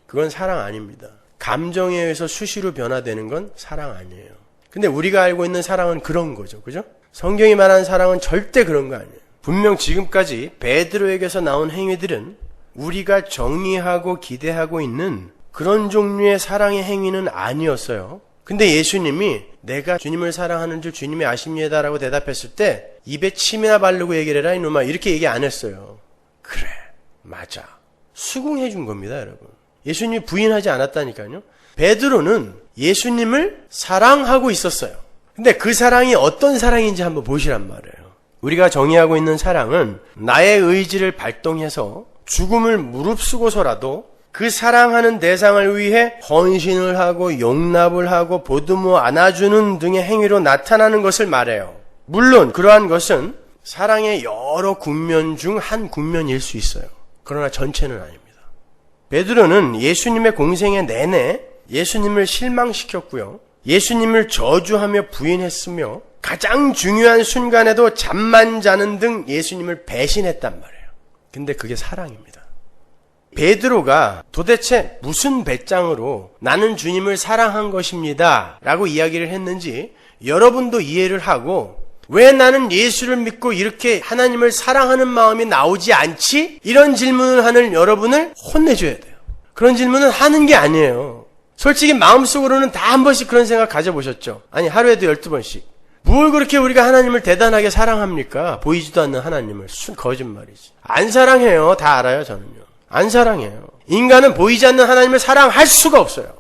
그건 사랑 아닙니다. 감정에 의해서 수시로 변화되는 건 사랑 아니에요. 근데 우리가 알고 있는 사랑은 그런 거죠. 그죠? 성경이 말하는 사랑은 절대 그런 거 아니에요. 분명 지금까지 베드로에게서 나온 행위들은 우리가 정의하고 기대하고 있는 그런 종류의 사랑의 행위는 아니었어요. 근데 예수님이 내가 주님을 사랑하는 줄 주님이 아십니다라고 대답했을 때 입에 침이나 바르고 얘기를 해라 이놈아 이렇게 얘기 안 했어요. 그래 맞아. 수긍해 준 겁니다 여러분. 예수님이 부인하지 않았다니까요. 베드로는 예수님을 사랑하고 있었어요. 근데 그 사랑이 어떤 사랑인지 한번 보시란 말이에요. 우리가 정의하고 있는 사랑은 나의 의지를 발동해서 죽음을 무릅쓰고서라도 그 사랑하는 대상을 위해 헌신을 하고 용납을 하고 보듬어 안아주는 등의 행위로 나타나는 것을 말해요. 물론 그러한 것은 사랑의 여러 국면 중 한 국면일 수 있어요. 그러나 전체는 아닙니다. 베드로는 예수님의 공생애 내내 예수님을 실망시켰고요. 예수님을 저주하며 부인했으며 가장 중요한 순간에도 잠만 자는 등 예수님을 배신했단 말이에요. 근데 그게 사랑입니다. 베드로가 도대체 무슨 배짱으로 나는 주님을 사랑한 것입니다 라고 이야기를 했는지 여러분도 이해를 하고 왜 나는 예수를 믿고 이렇게 하나님을 사랑하는 마음이 나오지 않지? 이런 질문을 하는 여러분을 혼내줘야 돼요. 그런 질문은 하는 게 아니에요. 솔직히 마음속으로는 다 한 번씩 그런 생각 가져보셨죠? 아니 하루에도 12번씩. 뭘 그렇게 우리가 하나님을 대단하게 사랑합니까? 보이지도 않는 하나님을. 거짓말이지. 안 사랑해요. 다 알아요 저는요. 안 사랑해요. 인간은 보이지 않는 하나님을 사랑할 수가 없어요.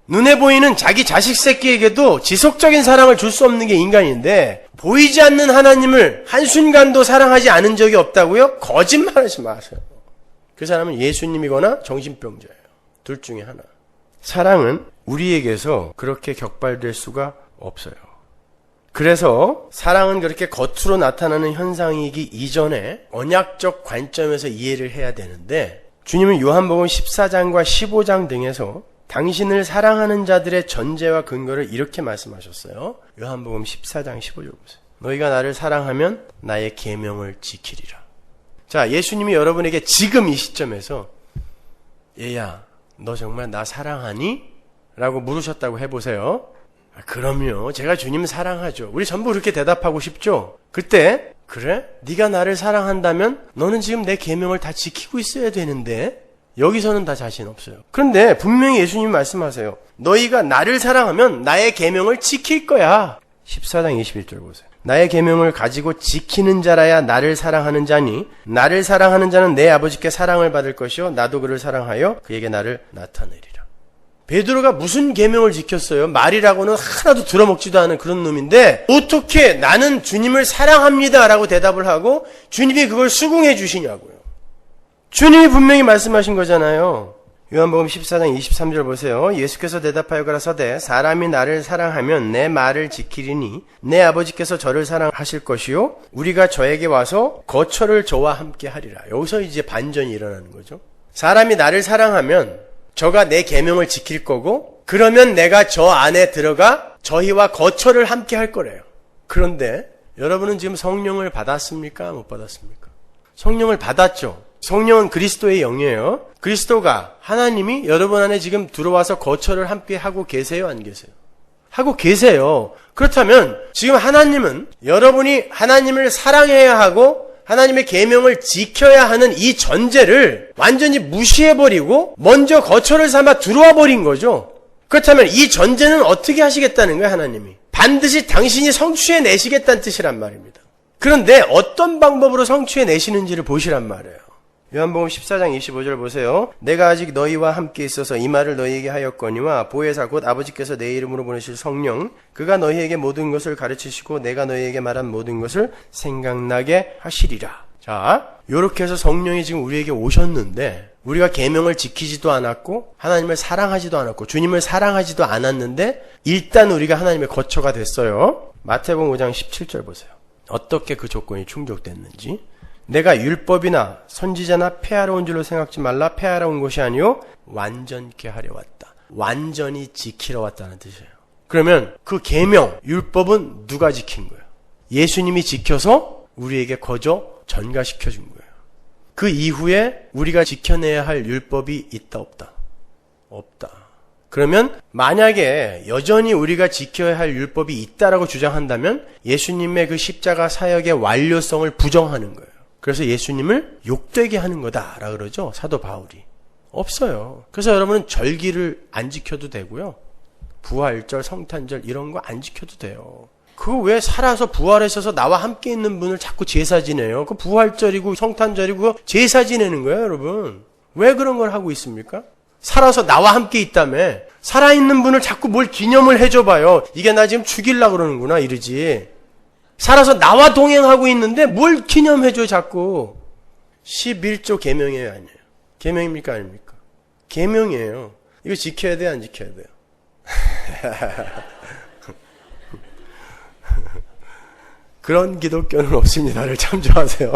눈에 보이는 자기 자식 새끼에게도 지속적인 사랑을 줄 수 없는 게 인간인데 보이지 않는 하나님을 한순간도 사랑하지 않은 적이 없다고요? 거짓말하지 마세요. 그 사람은 예수님이거나 정신병자예요. 둘 중에 하나. 사랑은 우리에게서 그렇게 격발될 수가 없어요. 그래서 사랑은 그렇게 겉으로 나타나는 현상이기 이전에 언약적 관점에서 이해를 해야 되는데 주님은 요한복음 14장과 15장 등에서 당신을 사랑하는 자들의 전제와 근거를 이렇게 말씀하셨어요. 요한복음 14장 15절 보세요. 너희가 나를 사랑하면 나의 계명을 지키리라. 자, 예수님이 여러분에게 지금 이 시점에서 얘야, 너 정말 나 사랑하니? 라고 물으셨다고 해보세요. 그럼요. 제가 주님 사랑하죠. 우리 전부 그렇게 대답하고 싶죠? 그때 그래? 네가 나를 사랑한다면 너는 지금 내 계명을 다 지키고 있어야 되는데 여기서는 다 자신 없어요. 그런데 분명히 예수님이 말씀하세요. 너희가 나를 사랑하면 나의 계명을 지킬 거야. 14장 21절 보세요. 나의 계명을 가지고 지키는 자라야 나를 사랑하는 자니 나를 사랑하는 자는 내 아버지께 사랑을 받을 것이요 나도 그를 사랑하여 그에게 나를 나타내리라. 베드로가 무슨 계명을 지켰어요? 말이라고는 하나도 들어먹지도 않은 그런 놈인데 어떻게 나는 주님을 사랑합니다 라고 대답을 하고 주님이 그걸 수긍해 주시냐고요. 주님이 분명히 말씀하신 거잖아요. 요한복음 14장 23절 보세요. 예수께서 대답하여 가라사대 사람이 나를 사랑하면 내 말을 지키리니 내 아버지께서 저를 사랑하실 것이요 우리가 저에게 와서 거처를 저와 함께 하리라. 여기서 이제 반전이 일어나는 거죠. 사람이 나를 사랑하면 저가 내 계명을 지킬 거고 그러면 내가 저 안에 들어가 저희와 거처를 함께 할 거래요. 그런데 여러분은 지금 성령을 받았습니까? 못 받았습니까? 성령을 받았죠. 성령은 그리스도의 영이에요. 그리스도가 하나님이 여러분 안에 지금 들어와서 거처를 함께 하고 계세요? 안 계세요? 하고 계세요. 그렇다면 지금 하나님은 여러분이 하나님을 사랑해야 하고 하나님의 계명을 지켜야 하는 이 전제를 완전히 무시해버리고 먼저 거처를 삼아 들어와 버린 거죠. 그렇다면 이 전제는 어떻게 하시겠다는 거예요? 하나님이 반드시 당신이 성취해내시겠다는 뜻이란 말입니다. 그런데 어떤 방법으로 성취해내시는지를 보시란 말이에요. 요한복음 14장 25절 보세요. 내가 아직 너희와 함께 있어서 이 말을 너희에게 하였거니와 보혜사 곧 아버지께서 내 이름으로 보내실 성령 그가 너희에게 모든 것을 가르치시고 내가 너희에게 말한 모든 것을 생각나게 하시리라. 자, 요렇게 해서 성령이 지금 우리에게 오셨는데 우리가 계명을 지키지도 않았고 하나님을 사랑하지도 않았고 주님을 사랑하지도 않았는데 일단 우리가 하나님의 거처가 됐어요. 마태복음 5장 17절 보세요. 어떻게 그 조건이 충족됐는지. 내가 율법이나 선지자나 폐하러 온 줄로 생각지 말라. 폐하러 온 것이 아니요 완전케 하려 왔다. 완전히 지키러 왔다는 뜻이에요. 그러면 그 계명, 율법은 누가 지킨 거예요? 예수님이 지켜서 우리에게 거저 전가시켜 준 거예요. 그 이후에 우리가 지켜내야 할 율법이 있다 없다? 없다. 그러면 만약에 여전히 우리가 지켜야 할 율법이 있다라고 주장한다면 예수님의 그 십자가 사역의 완료성을 부정하는 거예요. 그래서 예수님을 욕되게 하는 거다라 그러죠. 사도 바울이. 없어요. 그래서 여러분은 절기를 안 지켜도 되고요. 부활절, 성탄절 이런 거 안 지켜도 돼요. 그거 왜 살아서 부활하셔서 나와 함께 있는 분을 자꾸 제사 지내요? 그 부활절이고 성탄절이고 제사 지내는 거예요, 여러분. 왜 그런 걸 하고 있습니까? 살아서 나와 함께 있다며 살아있는 분을 자꾸 뭘 기념을 해줘봐요. 이게 나 지금 죽이려고 그러는구나 이러지. 살아서 나와 동행하고 있는데 뭘 기념해줘 자꾸. 11조 계명이에요, 아니에요? 계명입니까, 아닙니까? 계명이에요. 이거 지켜야 돼요, 안 지켜야 돼요? 그런 기독교는 없습니다를 참조하세요.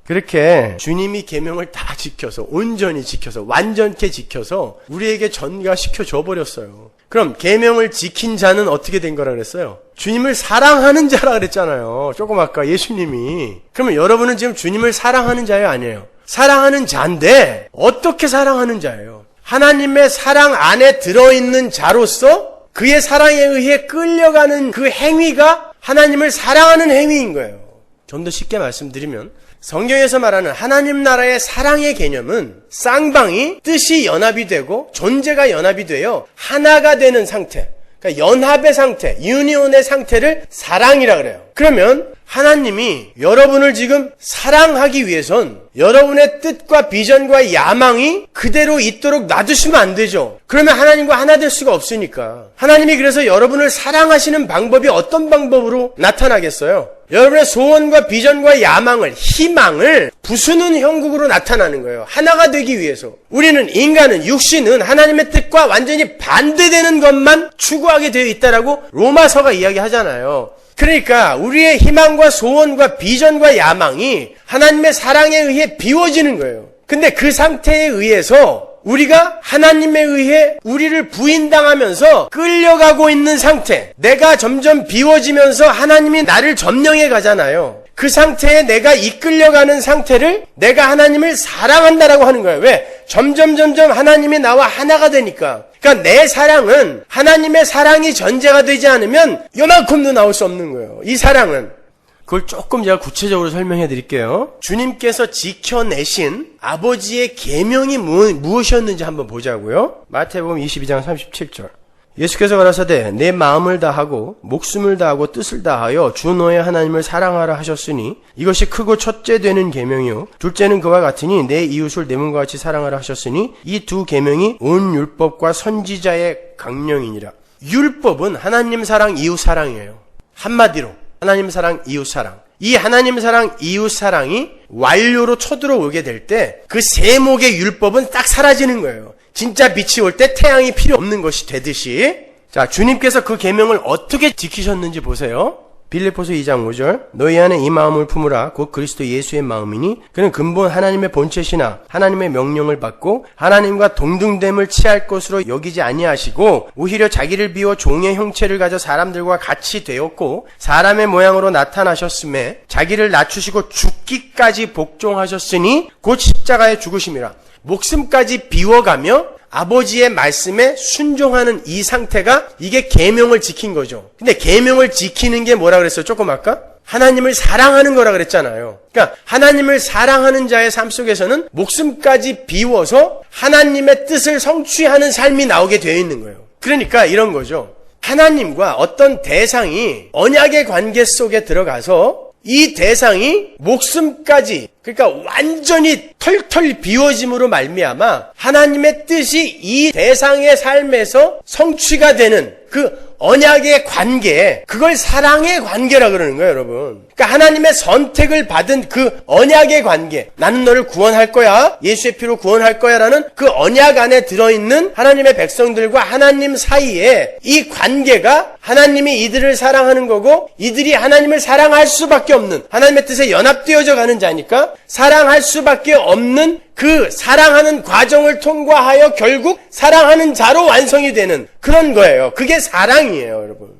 그렇게 주님이 계명을 다 지켜서 온전히 지켜서 완전케 지켜서 우리에게 전가시켜 줘 버렸어요. 그럼 계명을 지킨 자는 어떻게 된 거라 그랬어요? 주님을 사랑하는 자라 그랬잖아요. 조금 아까 예수님이. 그러면 여러분은 지금 주님을 사랑하는 자예요, 아니에요? 사랑하는 자인데 어떻게 사랑하는 자예요? 하나님의 사랑 안에 들어있는 자로서 그의 사랑에 의해 끌려가는 그 행위가 하나님을 사랑하는 행위인 거예요. 좀 더 쉽게 말씀드리면 성경에서 말하는 하나님 나라의 사랑의 개념은 쌍방이 뜻이 연합이 되고 존재가 연합이 되어 하나가 되는 상태, 그러니까 연합의 상태, 유니온의 상태를 사랑이라 그래요. 그러면 하나님이 여러분을 지금 사랑하기 위해선 여러분의 뜻과 비전과 야망이 그대로 있도록 놔두시면 안 되죠. 그러면 하나님과 하나 될 수가 없으니까. 하나님이 그래서 여러분을 사랑하시는 방법이 어떤 방법으로 나타나겠어요? 여러분의 소원과 비전과 야망을, 희망을 부수는 형국으로 나타나는 거예요. 하나가 되기 위해서. 우리는 인간은, 육신은 하나님의 뜻과 완전히 반대되는 것만 추구하게 되어 있다라고 로마서가 이야기하잖아요. 그러니까 우리의 희망과 소원과 비전과 야망이 하나님의 사랑에 의해 비워지는 거예요. 근데 그 상태에 의해서 우리가 하나님에 의해 우리를 부인당하면서 끌려가고 있는 상태, 내가 점점 비워지면서 하나님이 나를 점령해 가잖아요. 그 상태에 내가 이끌려가는 상태를 내가 하나님을 사랑한다라고 하는 거예요. 왜? 점점 하나님이 나와 하나가 되니까. 그러니까 내 사랑은 하나님의 사랑이 전제가 되지 않으면 요만큼도 나올 수 없는 거예요. 이 사랑은. 그걸 조금 제가 구체적으로 설명해 드릴게요. 주님께서 지켜내신 아버지의 계명이 무엇이었는지 한번 보자고요. 마태복음 22장 37절. 예수께서 가라사대 내 마음을 다하고 목숨을 다하고 뜻을 다하여 주 너의 하나님을 사랑하라 하셨으니 이것이 크고 첫째 되는 계명이요 둘째는 그와 같으니 내 이웃을 내 몸과 같이 사랑하라 하셨으니 이 두 계명이 온 율법과 선지자의 강령이니라. 율법은 하나님 사랑 이웃 사랑이에요. 한마디로 하나님 사랑 이웃 사랑. 이 하나님 사랑 이웃 사랑이 완료로 쳐들어오게 될 때 그 세목의 율법은 딱 사라지는 거예요. 진짜 빛이 올 때 태양이 필요 없는 것이 되듯이. 자, 주님께서 그 계명을 어떻게 지키셨는지 보세요. 빌립보서 2장 5절. 너희 안에 이 마음을 품으라 곧 그리스도 예수의 마음이니 그는 근본 하나님의 본체시나 하나님의 명령을 받고 하나님과 동등됨을 취할 것으로 여기지 아니하시고 오히려 자기를 비워 종의 형체를 가져 사람들과 같이 되었고 사람의 모양으로 나타나셨음에 자기를 낮추시고 죽기까지 복종하셨으니 곧 십자가에 죽으심이라. 목숨까지 비워가며 아버지의 말씀에 순종하는 이 상태가 이게 계명을 지킨 거죠. 근데 계명을 지키는 게 뭐라 그랬어요? 조금 아까? 하나님을 사랑하는 거라 그랬잖아요. 그러니까 하나님을 사랑하는 자의 삶 속에서는 목숨까지 비워서 하나님의 뜻을 성취하는 삶이 나오게 되어 있는 거예요. 그러니까 이런 거죠. 하나님과 어떤 대상이 언약의 관계 속에 들어가서 이 대상이 목숨까지, 그러니까 완전히 털털 비워짐으로 말미암아 하나님의 뜻이 이 대상의 삶에서 성취가 되는 그 언약의 관계, 그걸 사랑의 관계라 그러는 거예요, 여러분. 그러니까 하나님의 선택을 받은 그 언약의 관계, 나는 너를 구원할 거야, 예수의 피로 구원할 거야 라는 그 언약 안에 들어있는 하나님의 백성들과 하나님 사이에 이 관계가 하나님이 이들을 사랑하는 거고 이들이 하나님을 사랑할 수밖에 없는, 하나님의 뜻에 연합되어져 가는 자니까 사랑할 수밖에 없는 그 사랑하는 과정을 통과하여 결국 사랑하는 자로 완성이 되는 그런 거예요. 그게 사랑이에요, 여러분.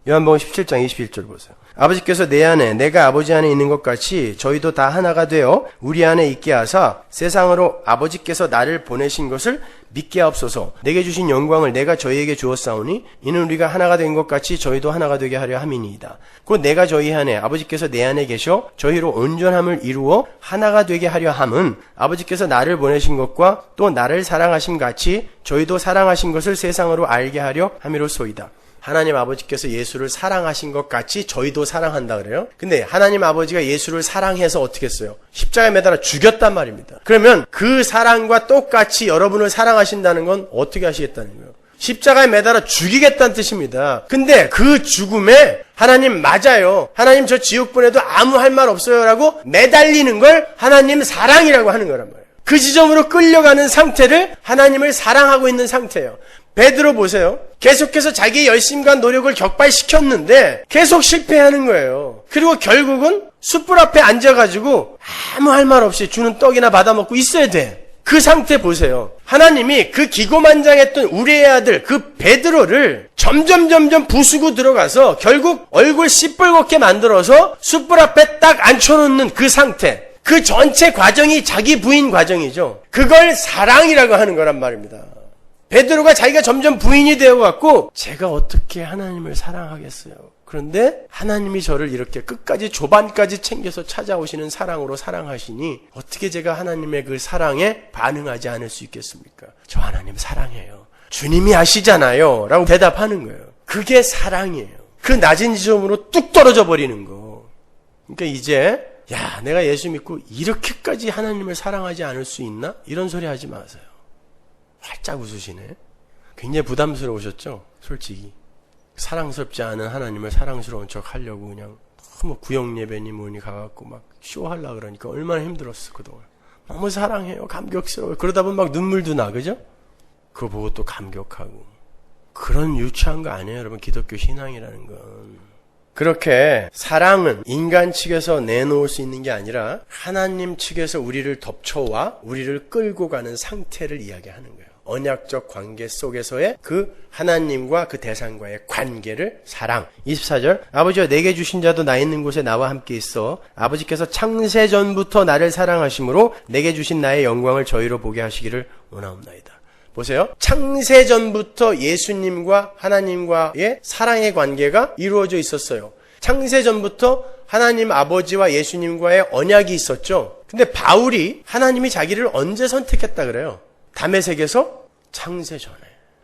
요한복음 17장 21절 보세요. 아버지께서 내 안에 내가 아버지 안에 있는 것 같이 저희도 다 하나가 되어 우리 안에 있게 하사 세상으로 아버지께서 나를 보내신 것을 믿게 하옵소서. 내게 주신 영광을 내가 저희에게 주었사오니 이는 우리가 하나가 된 것 같이 저희도 하나가 되게 하려 함이니이다. 곧 내가 저희 안에 아버지께서 내 안에 계셔 저희로 온전함을 이루어 하나가 되게 하려 함은 아버지께서 나를 보내신 것과 또 나를 사랑하심 같이 저희도 사랑하신 것을 세상으로 알게 하려 함이로소이다. 하나님 아버지께서 예수를 사랑하신 것 같이 저희도 사랑한다 그래요. 근데 하나님 아버지가 예수를 사랑해서 어떻게 했어요? 십자가에 매달아 죽였단 말입니다. 그러면 그 사랑과 똑같이 여러분을 사랑하신다는 건 어떻게 하시겠다는 거예요? 십자가에 매달아 죽이겠다는 뜻입니다. 근데 그 죽음에 하나님 맞아요. 하나님 저 지옥 보내도 아무 할 말 없어요 라고 매달리는 걸 하나님 사랑이라고 하는 거란 말이에요. 그 지점으로 끌려가는 상태를 하나님을 사랑하고 있는 상태예요. 베드로 보세요. 계속해서 자기의 열심과 노력을 격발시켰는데 계속 실패하는 거예요. 그리고 결국은 숯불 앞에 앉아가지고 아무 할 말 없이 주는 떡이나 받아먹고 있어야 돼. 그 상태 보세요. 하나님이 그 기고만장했던 우리의 아들 그 베드로를 점점 부수고 들어가서 결국 얼굴 시뻘겋게 만들어서 숯불 앞에 딱 앉혀놓는 그 상태. 그 전체 과정이 자기 부인 과정이죠. 그걸 사랑이라고 하는 거란 말입니다. 베드로가 자기가 점점 부인이 되어갖고 제가 어떻게 하나님을 사랑하겠어요. 그런데 하나님이 저를 이렇게 끝까지 조반까지 챙겨서 찾아오시는 사랑으로 사랑하시니 어떻게 제가 하나님의 그 사랑에 반응하지 않을 수 있겠습니까? 저 하나님 사랑해요. 주님이 아시잖아요. 라고 대답하는 거예요. 그게 사랑이에요. 그 낮은 지점으로 뚝 떨어져 버리는 거. 그러니까 이제 야 내가 예수 믿고 이렇게까지 하나님을 사랑하지 않을 수 있나? 이런 소리 하지 마세요. 활짝 웃으시네. 굉장히 부담스러우셨죠? 솔직히. 사랑스럽지 않은 하나님을 사랑스러운 척 하려고 그냥 너무 구역 예배니 뭐니 가갖고 막 쇼하려고 그러니까 얼마나 힘들었어 그동안. 너무 사랑해요. 감격스러워요. 그러다 보면 막 눈물도 나. 그죠? 그거 보고 또 감격하고. 그런 유치한 거 아니에요 여러분. 기독교 신앙이라는 건. 그렇게 사랑은 인간 측에서 내놓을 수 있는 게 아니라 하나님 측에서 우리를 덮쳐와 우리를 끌고 가는 상태를 이야기하는 거예요. 언약적 관계 속에서의 그 하나님과 그 대상과의 관계를 사랑. 24절 아버지여 내게 주신 자도 나 있는 곳에 나와 함께 있어 아버지께서 창세전부터 나를 사랑하심으로 내게 주신 나의 영광을 저희로 보게 하시기를 원하옵나이다. 보세요. 창세전부터 예수님과 하나님과의 사랑의 관계가 이루어져 있었어요. 창세전부터 하나님 아버지와 예수님과의 언약이 있었죠. 근데 바울이 하나님이 자기를 언제 선택했다 그래요? 다메섹에서 창세전에.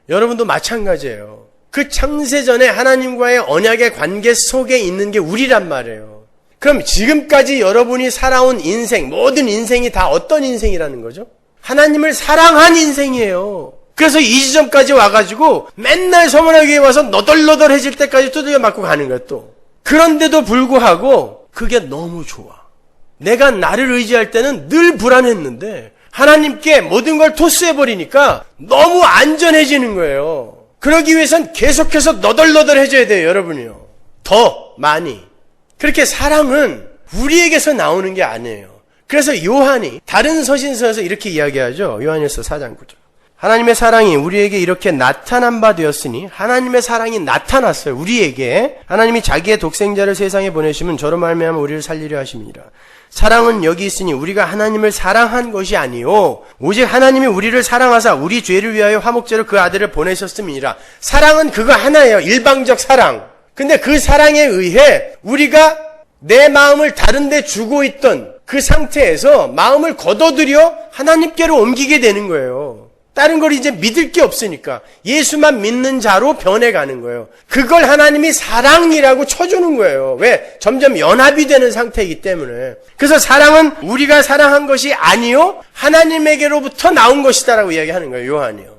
여러분도 마찬가지예요. 그 창세전에 하나님과의 언약의 관계 속에 있는 게 우리란 말이에요. 그럼 지금까지 여러분이 살아온 인생, 모든 인생이 다 어떤 인생이라는 거죠? 하나님을 사랑한 인생이에요. 그래서 이 지점까지 와가지고 맨날 서문화교회에 와서 너덜너덜해질 때까지 두들겨 맞고 가는 거야 또. 그런데도 불구하고 그게 너무 좋아. 내가 나를 의지할 때는 늘 불안했는데 하나님께 모든 걸 토스해버리니까 너무 안전해지는 거예요. 그러기 위해선 계속해서 너덜너덜해져야 돼요 여러분이요. 더 많이. 그렇게 사랑은 우리에게서 나오는 게 아니에요. 그래서 요한이 다른 서신서에서 이렇게 이야기하죠. 요한일서 4장 9절. 하나님의 사랑이 우리에게 이렇게 나타난 바 되었으니 하나님의 사랑이 나타났어요. 우리에게. 하나님이 자기의 독생자를 세상에 보내시면 저로 말미암아 우리를 살리려 하심이니라. 사랑은 여기 있으니 우리가 하나님을 사랑한 것이 아니요 오직 하나님이 우리를 사랑하사 우리 죄를 위하여 화목제로 그 아들을 보내셨음이니라. 사랑은 그거 하나예요. 일방적 사랑. 근데 그 사랑에 의해 우리가 내 마음을 다른 데 주고 있던 그 상태에서 마음을 걷어들여 하나님께로 옮기게 되는 거예요. 다른 걸 이제 믿을 게 없으니까 예수만 믿는 자로 변해가는 거예요. 그걸 하나님이 사랑이라고 쳐주는 거예요. 왜? 점점 연합이 되는 상태이기 때문에. 그래서 사랑은 우리가 사랑한 것이 아니요 하나님에게로부터 나온 것이다라고 이야기하는 거예요. 요한이요.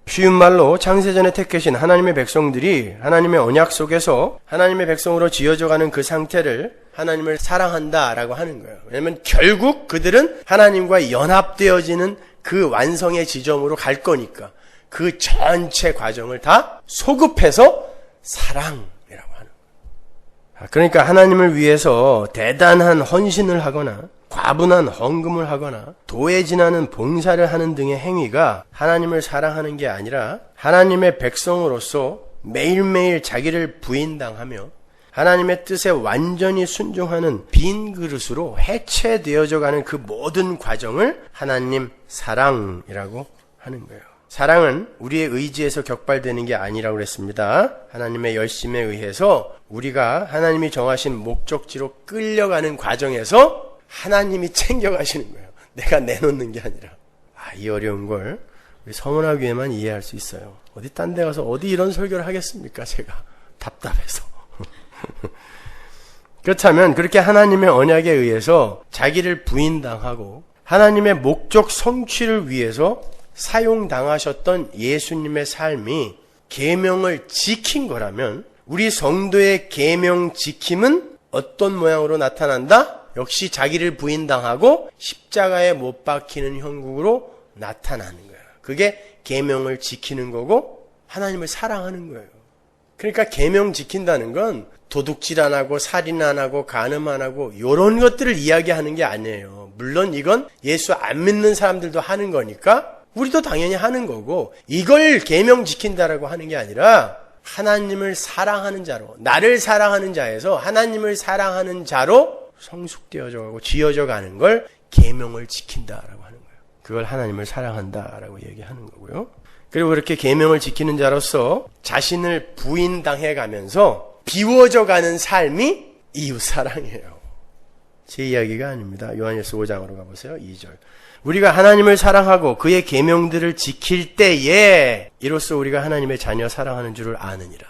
쉬운 말로 창세전에 택하신 하나님의 백성들이 하나님의 언약 속에서 하나님의 백성으로 지어져가는 그 상태를 하나님을 사랑한다라고 하는 거예요. 왜냐하면 결국 그들은 하나님과 연합되어지는 그 완성의 지점으로 갈 거니까 그 전체 과정을 다 소급해서 사랑이라고 하는 거예요. 그러니까 하나님을 위해서 대단한 헌신을 하거나 과분한 헌금을 하거나 도에 지나는 봉사를 하는 등의 행위가 하나님을 사랑하는 게 아니라 하나님의 백성으로서 매일매일 자기를 부인당하며 하나님의 뜻에 완전히 순종하는 빈 그릇으로 해체되어져 가는 그 모든 과정을 하나님 사랑이라고 하는 거예요. 사랑은 우리의 의지에서 격발되는 게 아니라고 그랬습니다. 하나님의 열심에 의해서 우리가 하나님이 정하신 목적지로 끌려가는 과정에서 하나님이 챙겨가시는 거예요. 내가 내놓는 게 아니라. 이 어려운 걸 우리 서문화교회만 이해할 수 있어요. 어디 딴 데 가서 어디 이런 설교를 하겠습니까? 제가 답답해서. 그렇다면 그렇게 하나님의 언약에 의해서 자기를 부인당하고 하나님의 목적 성취를 위해서 사용당하셨던 예수님의 삶이 계명을 지킨 거라면 우리 성도의 계명 지킴은 어떤 모양으로 나타난다? 역시 자기를 부인당하고 십자가에 못 박히는 형국으로 나타나는 거예요. 그게 계명을 지키는 거고 하나님을 사랑하는 거예요. 그러니까 계명 지킨다는 건 도둑질 안 하고 살인 안 하고 간음 안 하고 이런 것들을 이야기하는 게 아니에요. 물론 이건 예수 안 믿는 사람들도 하는 거니까 우리도 당연히 하는 거고 이걸 계명 지킨다라고 하는 게 아니라 하나님을 사랑하는 자로 나를 사랑하는 자에서 하나님을 사랑하는 자로 성숙되어져 가고 지어져 가는 걸 계명을 지킨다라고 하는 거예요. 그걸 하나님을 사랑한다라고 얘기하는 거고요. 그리고 그렇게 계명을 지키는 자로서 자신을 부인당해 가면서 비워져 가는 삶이 이웃사랑이에요. 제 이야기가 아닙니다. 요한일서 5장으로 가보세요. 2절. 우리가 하나님을 사랑하고 그의 계명들을 지킬 때에 이로써 우리가 하나님의 자녀 사랑하는 줄을 아느니라.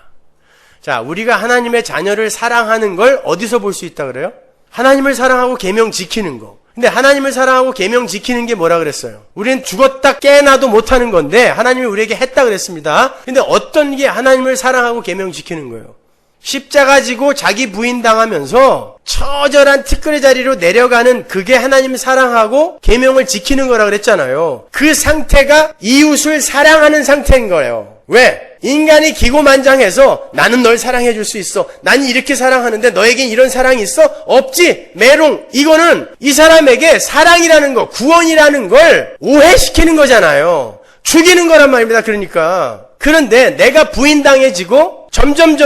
자, 우리가 하나님의 자녀를 사랑하는 걸 어디서 볼 수 있다 그래요? 하나님을 사랑하고 계명 지키는 거. 근데 하나님을 사랑하고 계명 지키는 게 뭐라 그랬어요? 우리는 죽었다 깨나도 못하는 건데 하나님이 우리에게 했다 그랬습니다. 근데 어떤 게 하나님을 사랑하고 계명 지키는 거예요? 십자가 지고 자기 부인당하면서 처절한 티끌의 자리로 내려가는 그게 하나님을 사랑하고 계명을 지키는 거라 그랬잖아요. 그 상태가 이웃을 사랑하는 상태인 거예요. 왜? 인간이 기고만장해서 나는 널 사랑해 줄 수 있어. 난 이렇게 사랑하는데 너에겐 이런 사랑이 있어? 없지. 메롱. 이거는 이 사람에게 사랑이라는 거, 구원이라는 걸 오해시키는 거잖아요. 죽이는 거란 말입니다. 그러니까. 그런데 내가 부인당해지고 점점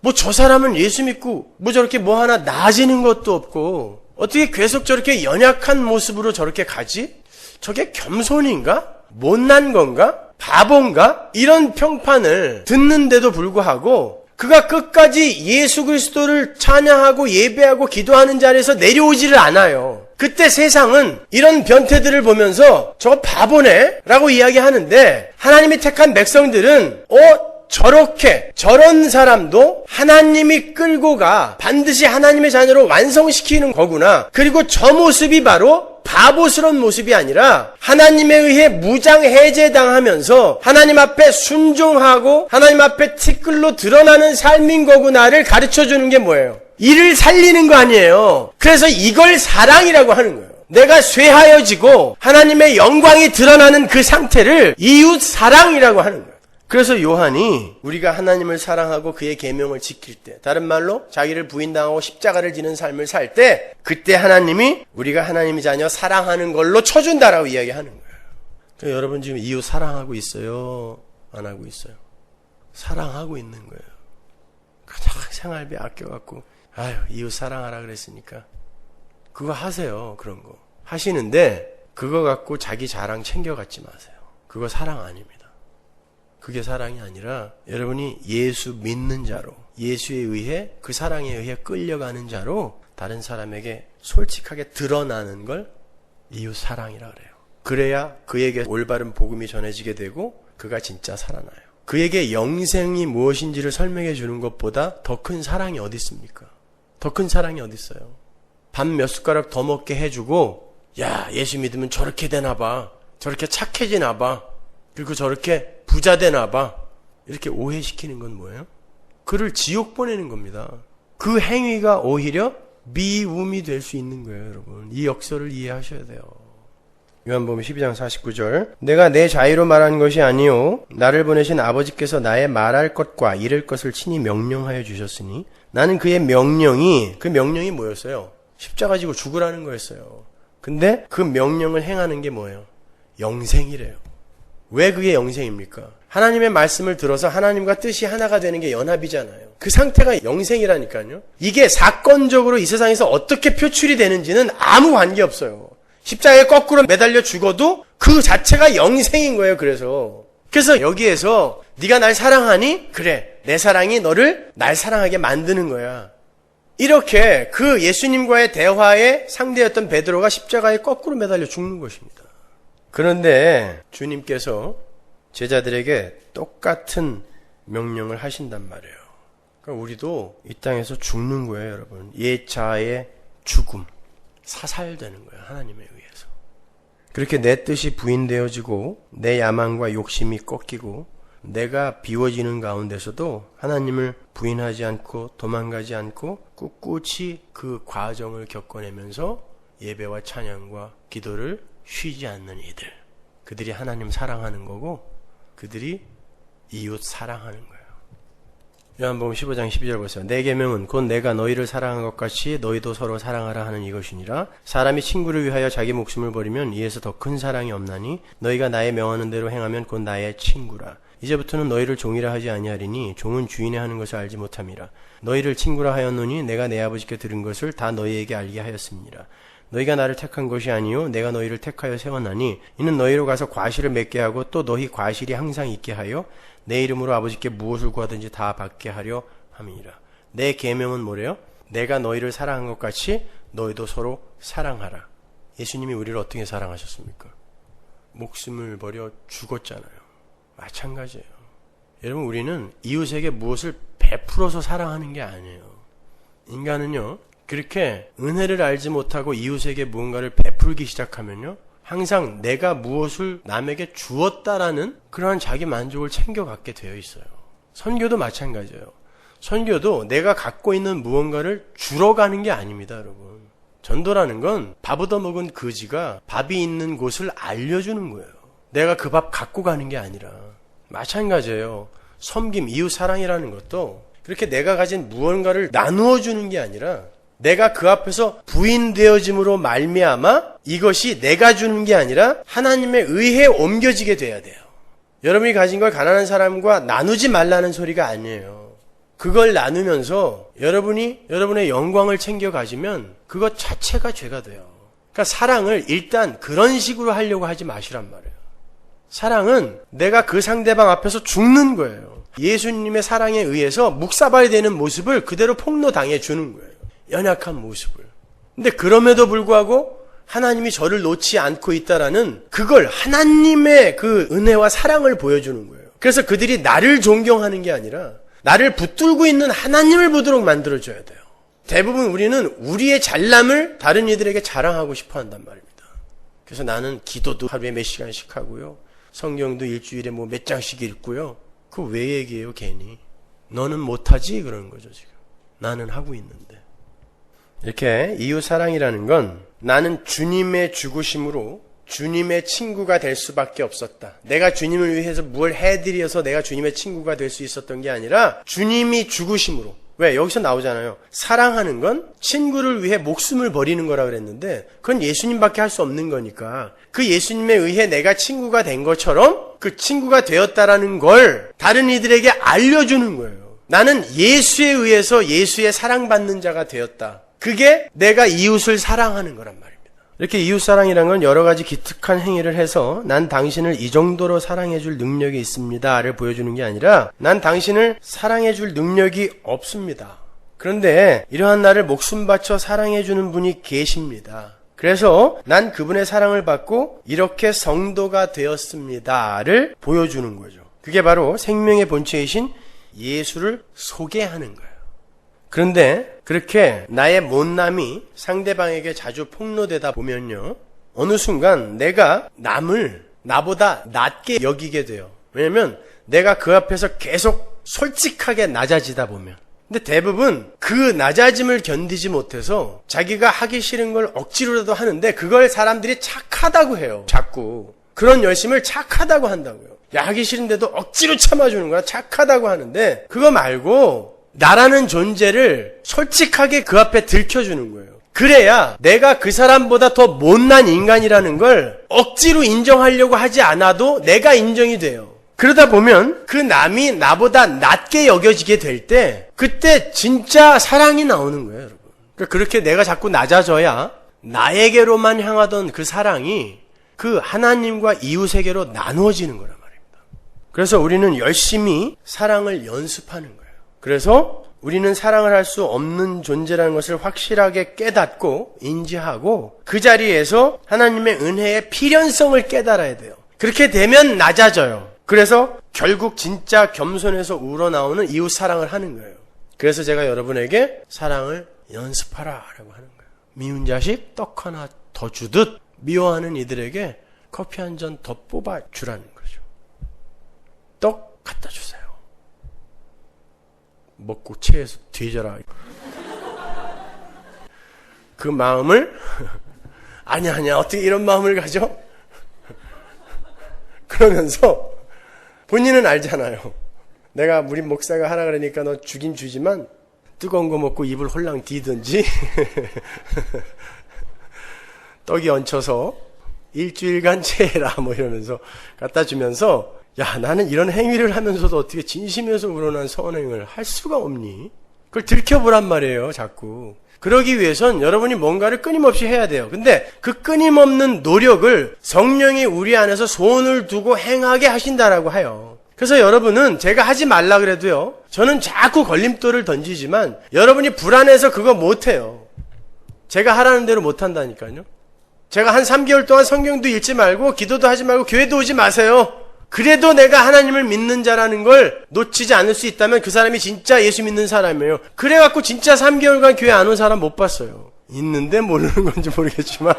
뭐 저 사람은 예수 믿고 뭐 저렇게 뭐 하나 나아지는 것도 없고 어떻게 계속 저렇게 연약한 모습으로 저렇게 가지? 저게 겸손인가? 못난 건가? 바본가? 이런 평판을 듣는데도 불구하고 그가 끝까지 예수 그리스도를 찬양하고 예배하고 기도하는 자리에서 내려오지를 않아요. 그때 세상은 이런 변태들을 보면서 저거 바보네? 라고 이야기하는데 하나님이 택한 백성들은 저렇게 저런 사람도 하나님이 끌고 가 반드시 하나님의 자녀로 완성시키는 거구나. 그리고 저 모습이 바로 바보스러운 모습이 아니라 하나님에 의해 무장해제당하면서 하나님 앞에 순종하고 하나님 앞에 티끌로 드러나는 삶인 거구나를 가르쳐주는 게 뭐예요? 이를 살리는 거 아니에요. 그래서 이걸 사랑이라고 하는 거예요. 내가 쇠하여지고 하나님의 영광이 드러나는 그 상태를 이웃 사랑이라고 하는 거예요. 그래서 요한이 우리가 하나님을 사랑하고 그의 계명을 지킬 때, 다른 말로 자기를 부인당하고 십자가를 지는 삶을 살 때, 그때 하나님이 우리가 하나님의 자녀 사랑하는 걸로 쳐준다라고 이야기하는 거예요. 그러니까 여러분 지금 이웃 사랑하고 있어요? 안 하고 있어요? 사랑하고 있는 거예요. 그냥 생활비 아껴갖고 이웃 사랑하라 그랬으니까 그거 하세요. 그런 거 하시는데 그거 갖고 자기 자랑 챙겨갖지 마세요. 그거 사랑 아닙니다. 그게 사랑이 아니라 여러분이 예수 믿는 자로 예수에 의해 그 사랑에 의해 끌려가는 자로 다른 사람에게 솔직하게 드러나는 걸 이웃 사랑이라 그래요. 그래야 그에게 올바른 복음이 전해지게 되고 그가 진짜 살아나요. 그에게 영생이 무엇인지를 설명해 주는 것보다 더 큰 사랑이 어디 있습니까? 더 큰 사랑이 어디 있어요? 밥 몇 숟가락 더 먹게 해주고 야 예수 믿으면 저렇게 되나 봐. 저렇게 착해지나 봐. 그리고 저렇게 부자 되나 봐. 이렇게 오해시키는 건 뭐예요? 그를 지옥 보내는 겁니다. 그 행위가 오히려 미움이 될 수 있는 거예요, 여러분. 이 역설을 이해하셔야 돼요. 요한복음 12장 49절. 내가 내 자의로 말하는 것이 아니요 나를 보내신 아버지께서 나의 말할 것과 이를 것을 친히 명령하여 주셨으니 나는 그의 명령이 그 명령이 뭐였어요? 십자가 지고 죽으라는 거였어요. 근데 그 명령을 행하는 게 뭐예요? 영생이래요. 왜 그게 영생입니까? 하나님의 말씀을 들어서 하나님과 뜻이 하나가 되는 게 연합이잖아요. 그 상태가 영생이라니까요. 이게 사건적으로 이 세상에서 어떻게 표출이 되는지는 아무 관계없어요. 십자가에 거꾸로 매달려 죽어도 그 자체가 영생인 거예요. 그래서 여기에서 네가 날 사랑하니? 그래, 내 사랑이 너를 날 사랑하게 만드는 거야. 이렇게 그 예수님과의 대화의 상대였던 베드로가 십자가에 거꾸로 매달려 죽는 것입니다. 그런데 주님께서 제자들에게 똑같은 명령을 하신단 말이에요. 그러니까 우리도 이 땅에서 죽는 거예요, 여러분. 옛자의 죽음, 사살되는 거예요, 하나님에 의해서. 그렇게 내 뜻이 부인되어지고 내 야망과 욕심이 꺾이고 내가 비워지는 가운데서도 하나님을 부인하지 않고 도망가지 않고 꿋꿋이 그 과정을 겪어내면서 예배와 찬양과 기도를 쉬지 않는 이들, 그들이 하나님 사랑하는 거고 그들이 이웃 사랑하는 거예요. 요한복음 15장 12절 보세요. 내 계명은 곧 내가 너희를 사랑한 것 같이 너희도 서로 사랑하라 하는 이것이니라. 사람이 친구를 위하여 자기 목숨을 버리면 이에서 더 큰 사랑이 없나니 너희가 나의 명하는 대로 행하면 곧 나의 친구라. 이제부터는 너희를 종이라 하지 아니하리니 종은 주인의 하는 것을 알지 못함이라. 너희를 친구라 하였노니 내가 내 아버지께 들은 것을 다 너희에게 알게 하였습니다. 너희가 나를 택한 것이 아니요 내가 너희를 택하여 세웠나니 이는 너희로 가서 과실을 맺게 하고 또 너희 과실이 항상 있게 하여 내 이름으로 아버지께 무엇을 구하든지 다 받게 하려 함이니라. 내 계명은 뭐래요? 내가 너희를 사랑한 것 같이 너희도 서로 사랑하라. 예수님이 우리를 어떻게 사랑하셨습니까? 목숨을 버려 죽었잖아요. 마찬가지예요. 여러분, 우리는 이웃에게 무엇을 베풀어서 사랑하는 게 아니에요. 인간은요, 그렇게 은혜를 알지 못하고 이웃에게 무언가를 베풀기 시작하면요, 항상 내가 무엇을 남에게 주었다라는 그러한 자기 만족을 챙겨갖게 되어 있어요. 선교도 마찬가지예요. 선교도 내가 갖고 있는 무언가를 주러 가는 게 아닙니다, 여러분. 전도라는 건 밥 얻어먹은 거지가 밥이 있는 곳을 알려주는 거예요. 내가 그 밥 갖고 가는 게 아니라. 마찬가지예요. 섬김, 이웃 사랑이라는 것도 그렇게 내가 가진 무언가를 나누어 주는 게 아니라 내가 그 앞에서 부인되어짐으로 말미암아 이것이 내가 주는 게 아니라 하나님에 의해 옮겨지게 돼야 돼요. 여러분이 가진 걸 가난한 사람과 나누지 말라는 소리가 아니에요. 그걸 나누면서 여러분이 여러분의 영광을 챙겨 가지면 그것 자체가 죄가 돼요. 그러니까 사랑을 일단 그런 식으로 하려고 하지 마시란 말이에요. 사랑은 내가 그 상대방 앞에서 죽는 거예요. 예수님의 사랑에 의해서 묵사발이 되는 모습을 그대로 폭로당해 주는 거예요. 연약한 모습을. 근데 그럼에도 불구하고 하나님이 저를 놓지 않고 있다라는 그걸 하나님의 그 은혜와 사랑을 보여주는 거예요. 그래서 그들이 나를 존경하는 게 아니라 나를 붙들고 있는 하나님을 보도록 만들어줘야 돼요. 대부분 우리는 우리의 잘남을 다른 이들에게 자랑하고 싶어 한단 말입니다. 그래서 나는 기도도 하루에 몇 시간씩 하고요. 성경도 일주일에 뭐 몇 장씩 읽고요. 그거 왜 얘기해요, 괜히? 너는 못하지? 그러는 거죠, 지금. 나는 하고 있는데. 이렇게 이웃 사랑이라는 건 나는 주님의 죽으심으로 주님의 친구가 될 수밖에 없었다. 내가 주님을 위해서 뭘 해드려서 내가 주님의 친구가 될 수 있었던 게 아니라 주님이 죽으심으로. 왜? 여기서 나오잖아요. 사랑하는 건 친구를 위해 목숨을 버리는 거라 그랬는데 그건 예수님밖에 할 수 없는 거니까 그 예수님에 의해 내가 친구가 된 것처럼 그 친구가 되었다라는 걸 다른 이들에게 알려주는 거예요. 나는 예수에 의해서 예수의 사랑받는 자가 되었다. 그게 내가 이웃을 사랑하는 거란 말입니다. 이렇게 이웃사랑이란 건 여러 가지 기특한 행위를 해서 난 당신을 이 정도로 사랑해줄 능력이 있습니다를 보여주는 게 아니라 난 당신을 사랑해줄 능력이 없습니다. 그런데 이러한 나를 목숨 바쳐 사랑해주는 분이 계십니다. 그래서 난 그분의 사랑을 받고 이렇게 성도가 되었습니다를 보여주는 거죠. 그게 바로 생명의 본체이신 예수를 소개하는 거예요. 그런데 그렇게 나의 못남이 상대방에게 자주 폭로되다 보면요, 어느 순간 내가 남을 나보다 낮게 여기게 돼요. 왜냐면 내가 그 앞에서 계속 솔직하게 낮아지다 보면. 근데 대부분 그 낮아짐을 견디지 못해서 자기가 하기 싫은 걸 억지로라도 하는데 그걸 사람들이 착하다고 해요. 자꾸 그런 열심을 착하다고 한다고요. 야, 하기 싫은데도 억지로 참아주는 거야. 착하다고 하는데 그거 말고 나라는 존재를 솔직하게 그 앞에 들켜주는 거예요. 그래야 내가 그 사람보다 더 못난 인간이라는 걸 억지로 인정하려고 하지 않아도 내가 인정이 돼요. 그러다 보면 그 남이 나보다 낮게 여겨지게 될 때 그때 진짜 사랑이 나오는 거예요, 여러분. 그러니까 그렇게 내가 자꾸 낮아져야 나에게로만 향하던 그 사랑이 그 하나님과 이웃에게로 나누어지는 거란 말입니다. 그래서 우리는 열심히 사랑을 연습하는 거예요. 그래서 우리는 사랑을 할 수 없는 존재라는 것을 확실하게 깨닫고 인지하고 그 자리에서 하나님의 은혜의 필연성을 깨달아야 돼요. 그렇게 되면 낮아져요. 그래서 결국 진짜 겸손해서 우러나오는 이웃 사랑을 하는 거예요. 그래서 제가 여러분에게 사랑을 연습하라 라고 하는 거예요. 미운 자식 떡 하나 더 주듯 미워하는 이들에게 커피 한 잔 더 뽑아 주라는 거죠. 떡 갖다 주세요. 먹고 체해서 뒤져라. 그 마음을 아니야 어떻게 이런 마음을 가져? 그러면서 본인은 알잖아요. 내가 우리 목사가 하라 그러니까 너 주긴 주지만 뜨거운 거 먹고 입을 홀랑 뒤든지 떡이 얹혀서 일주일간 체해라 뭐 이러면서 갖다 주면서 야 나는 이런 행위를 하면서도 어떻게 진심에서 우러난 선행을 할 수가 없니? 그걸 들켜보란 말이에요 자꾸. 그러기 위해선 여러분이 뭔가를 끊임없이 해야 돼요. 근데 그 끊임없는 노력을 성령이 우리 안에서 손을 두고 행하게 하신다라고 해요. 그래서 여러분은 제가 하지 말라 그래도요, 저는 자꾸 걸림돌을 던지지만 여러분이 불안해서 그거 못해요. 제가 하라는 대로 못한다니까요. 제가 한 3개월 동안 성경도 읽지 말고 기도도 하지 말고 교회도 오지 마세요. 그래도 내가 하나님을 믿는 자라는 걸 놓치지 않을 수 있다면 그 사람이 진짜 예수 믿는 사람이에요. 그래갖고 진짜 3개월간 교회 안 온 사람 못 봤어요. 있는데 모르는 건지 모르겠지만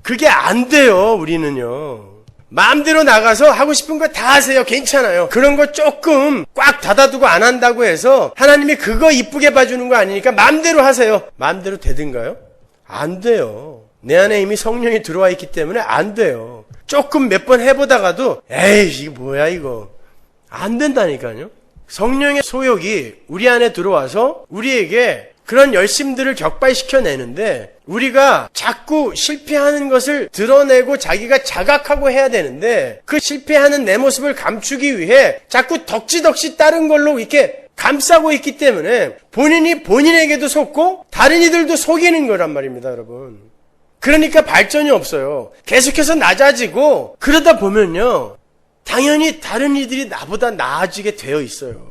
그게 안 돼요. 우리는요. 마음대로 나가서 하고 싶은 거 다 하세요. 괜찮아요. 그런 거 조금 꽉 닫아두고 안 한다고 해서 하나님이 그거 이쁘게 봐주는 거 아니니까 마음대로 하세요. 마음대로 되든가요? 안 돼요. 내 안에 이미 성령이 들어와 있기 때문에 안 돼요. 조금 몇 번 해보다가도 에이 이게 뭐야 이거 안 된다니까요. 성령의 소욕이 우리 안에 들어와서 우리에게 그런 열심들을 격발시켜내는데 우리가 자꾸 실패하는 것을 드러내고 자기가 자각하고 해야 되는데 그 실패하는 내 모습을 감추기 위해 자꾸 덕지덕지 다른 걸로 이렇게 감싸고 있기 때문에 본인이 본인에게도 속고 다른 이들도 속이는 거란 말입니다, 여러분. 그러니까 발전이 없어요. 계속해서 낮아지고 그러다 보면요, 당연히 다른 이들이 나보다 나아지게 되어 있어요.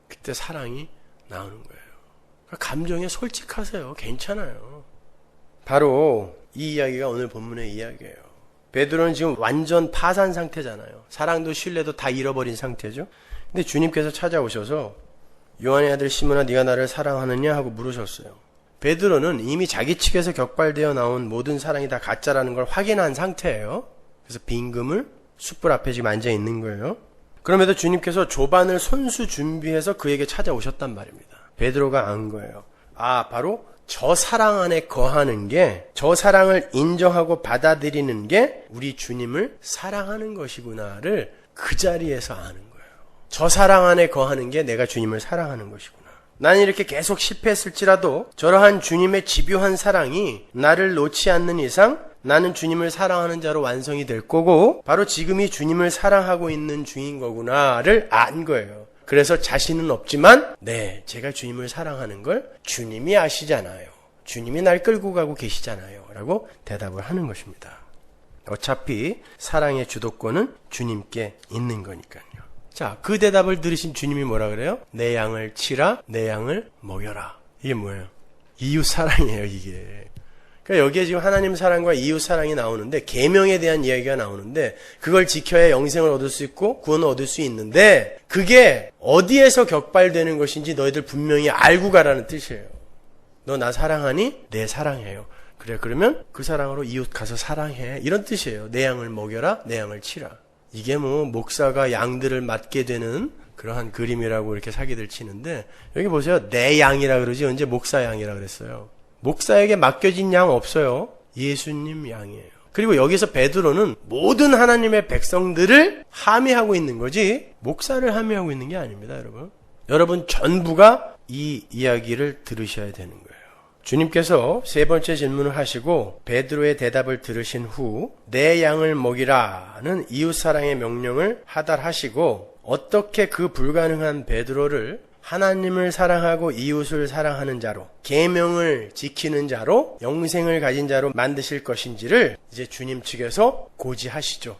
그때 사랑이 나오는 거예요. 감정에 솔직하세요. 괜찮아요. 바로 이 이야기가 오늘 본문의 이야기예요. 베드로는 지금 완전 파산 상태잖아요. 사랑도 신뢰도 다 잃어버린 상태죠. 근데 주님께서 찾아오셔서 요한의 아들 시몬아 네가 나를 사랑하느냐 하고 물으셨어요. 베드로는 이미 자기 측에서 격발되어 나온 모든 사랑이 다 가짜라는 걸 확인한 상태예요. 그래서 빈금을 숯불 앞에 지금 앉아 있는 거예요. 그럼에도 주님께서 조반을 손수 준비해서 그에게 찾아오셨단 말입니다. 베드로가 안 거예요. 아, 바로 저 사랑 안에 거하는 게, 저 사랑을 인정하고 받아들이는 게 우리 주님을 사랑하는 것이구나를 그 자리에서 아는 거예요. 저 사랑 안에 거하는 게 내가 주님을 사랑하는 것이구나. 나는 이렇게 계속 실패했을지라도 저러한 주님의 집요한 사랑이 나를 놓지 않는 이상 나는 주님을 사랑하는 자로 완성이 될 거고 바로 지금이 주님을 사랑하고 있는 중인 거구나를 안 거예요. 그래서 자신은 없지만 네, 제가 주님을 사랑하는 걸 주님이 아시잖아요. 주님이 날 끌고 가고 계시잖아요. 라고 대답을 하는 것입니다. 어차피 사랑의 주도권은 주님께 있는 거니까요. 자, 그 대답을 들으신 주님이 뭐라 그래요? 내 양을 치라, 내 양을 먹여라. 이게 뭐예요? 이웃 사랑이에요, 이게. 그러니까 여기에 지금 하나님 사랑과 이웃 사랑이 나오는데 계명에 대한 이야기가 나오는데 그걸 지켜야 영생을 얻을 수 있고 구원을 얻을 수 있는데 그게 어디에서 격발되는 것인지 너희들 분명히 알고 가라는 뜻이에요. 너 나 사랑하니? 내 사랑해요. 그래, 그러면 그 사랑으로 이웃 가서 사랑해. 이런 뜻이에요. 내 양을 먹여라, 내 양을 치라. 이게 뭐 목사가 양들을 맡게 되는 그러한 그림이라고 이렇게 사기들 치는데 여기 보세요. 내 양이라 그러지 언제 목사 양이라 그랬어요. 목사에게 맡겨진 양 없어요. 예수님 양이에요. 그리고 여기서 베드로는 모든 하나님의 백성들을 함의하고 있는 거지 목사를 함의하고 있는 게 아닙니다, 여러분. 여러분 전부가 이 이야기를 들으셔야 되는 거예요. 주님께서 세 번째 질문을 하시고 베드로의 대답을 들으신 후 내 양을 먹이라는 이웃사랑의 명령을 하달하시고 어떻게 그 불가능한 베드로를 하나님을 사랑하고 이웃을 사랑하는 자로, 계명을 지키는 자로, 영생을 가진 자로 만드실 것인지를 이제 주님 측에서 고지하시죠.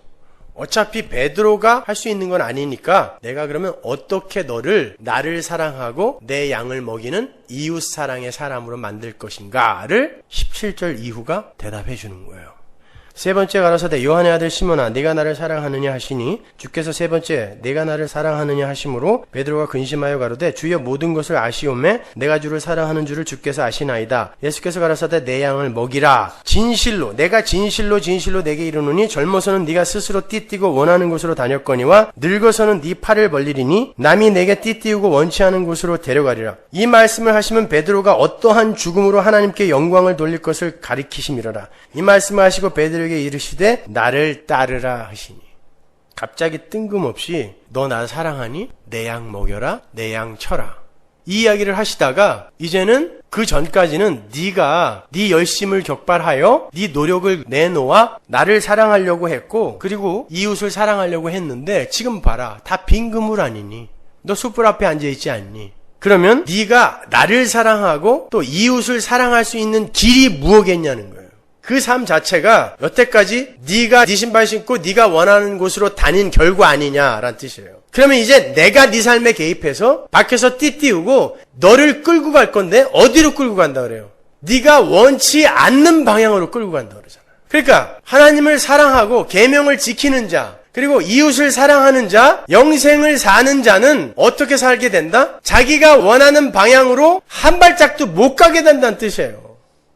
어차피 베드로가 할 수 있는 건 아니니까 내가 그러면 어떻게 너를 나를 사랑하고 내 양을 먹이는 이웃 사랑의 사람으로 만들 것인가를 17절 이후가 대답해 주는 거예요. 세 번째 가라사대 요한의 아들 시몬아 네가 나를 사랑하느냐 하시니 주께서 세 번째 네가 나를 사랑하느냐 하심으로 베드로가 근심하여 가로되 주여 모든 것을 아시오매 내가 주를 사랑하는 줄을 주께서 아시나이다. 예수께서 가라사대 내 양을 먹이라. 진실로 내가 진실로 내게 이르노니 젊어서는 네가 스스로 띠띠고 원하는 곳으로 다녔거니와 늙어서는 네 팔을 벌리리니 남이 내게 띠띠우고 원치 않은 곳으로 데려가리라. 이 말씀을 하시면 베드로가 어떠한 죽음으로 하나님께 영광을 돌릴 것을 가리키심이로라. 이 말씀을 하시고 베드로에게 이르시되 나를 따르라 하시니. 갑자기 뜬금없이 너 나 사랑하니? 내 양 먹여라, 내 양 쳐라. 이 이야기를 하시다가 이제는 그 전까지는 네가 네 열심을 격발하여 네 노력을 내놓아 나를 사랑하려고 했고 그리고 이웃을 사랑하려고 했는데 지금 봐라. 다 빈 그물 아니니? 너 숯불 앞에 앉아있지 않니? 그러면 네가 나를 사랑하고 또 이웃을 사랑할 수 있는 길이 무엇겠냐는 거예요. 그 삶 자체가 여태까지 네가 네 신발 신고 네가 원하는 곳으로 다닌 결과 아니냐라는 뜻이에요. 그러면 이제 내가 네 삶에 개입해서 밖에서 띠띠우고 너를 끌고 갈 건데 어디로 끌고 간다 그래요? 네가 원치 않는 방향으로 끌고 간다 그러잖아요. 그러니까 하나님을 사랑하고 계명을 지키는 자 그리고 이웃을 사랑하는 자, 영생을 사는 자는 어떻게 살게 된다? 자기가 원하는 방향으로 한 발짝도 못 가게 된다는 뜻이에요.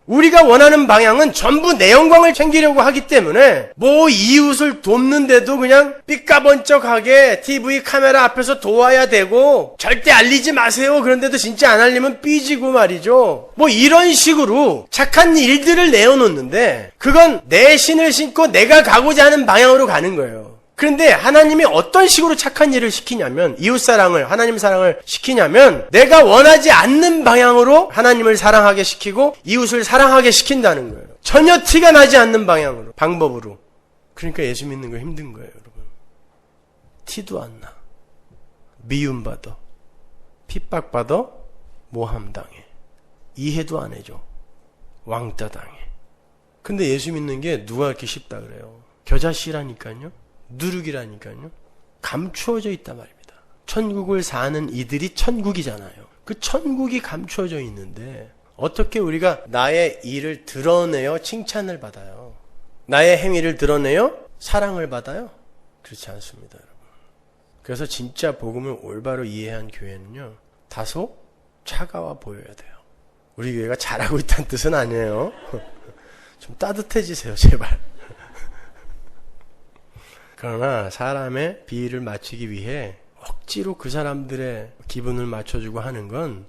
우리가 원하는 방향은 전부 내 영광을 챙기려고 하기 때문에 뭐 이웃을 돕는데도 그냥 삐까번쩍하게 TV 카메라 앞에서 도와야 되고 절대 알리지 마세요. 그런데도 진짜 안 알리면 삐지고 말이죠. 뭐 이런 식으로 착한 일들을 내어놓는데 그건 내 신을 신고 내가 가고자 하는 방향으로 가는 거예요. 그런데 하나님이 어떤 식으로 착한 일을 시키냐면 이웃사랑을 하나님 사랑을 시키냐면 내가 원하지 않는 방향으로 하나님을 사랑하게 시키고 이웃을 사랑하게 시킨다는 거예요. 전혀 티가 나지 않는 방향으로 방법으로. 그러니까 예수 믿는 거 힘든 거예요 여러분. 티도 안 나. 미움받아. 핍박받아. 모함당해. 이해도 안 해줘. 왕따 당해. 근데 예수 믿는 게 누가 이렇게 쉽다 그래요. 겨자씨라니까요. 누룩이라니까요. 감추어져 있단 말입니다. 천국을 사는 이들이 천국이잖아요. 그 천국이 감추어져 있는데 어떻게 우리가 나의 일을 드러내어 칭찬을 받아요? 나의 행위를 드러내어 사랑을 받아요? 그렇지 않습니다, 여러분. 그래서 진짜 복음을 올바로 이해한 교회는요, 다소 차가워 보여야 돼요. 우리 교회가 잘하고 있다는 뜻은 아니에요. 좀 따뜻해지세요, 제발. 그러나 사람의 비위를 맞추기 위해 억지로 그 사람들의 기분을 맞춰주고 하는 건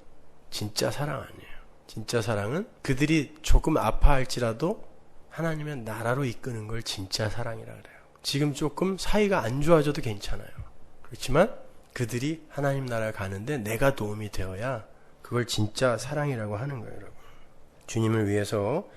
진짜 사랑 아니에요. 진짜 사랑은 그들이 조금 아파할지라도 하나님의 나라로 이끄는 걸 진짜 사랑이라 그래요. 지금 조금 사이가 안 좋아져도 괜찮아요. 그렇지만 그들이 하나님 나라에 가는데 내가 도움이 되어야 그걸 진짜 사랑이라고 하는 거예요, 여러분. 주님을 위해서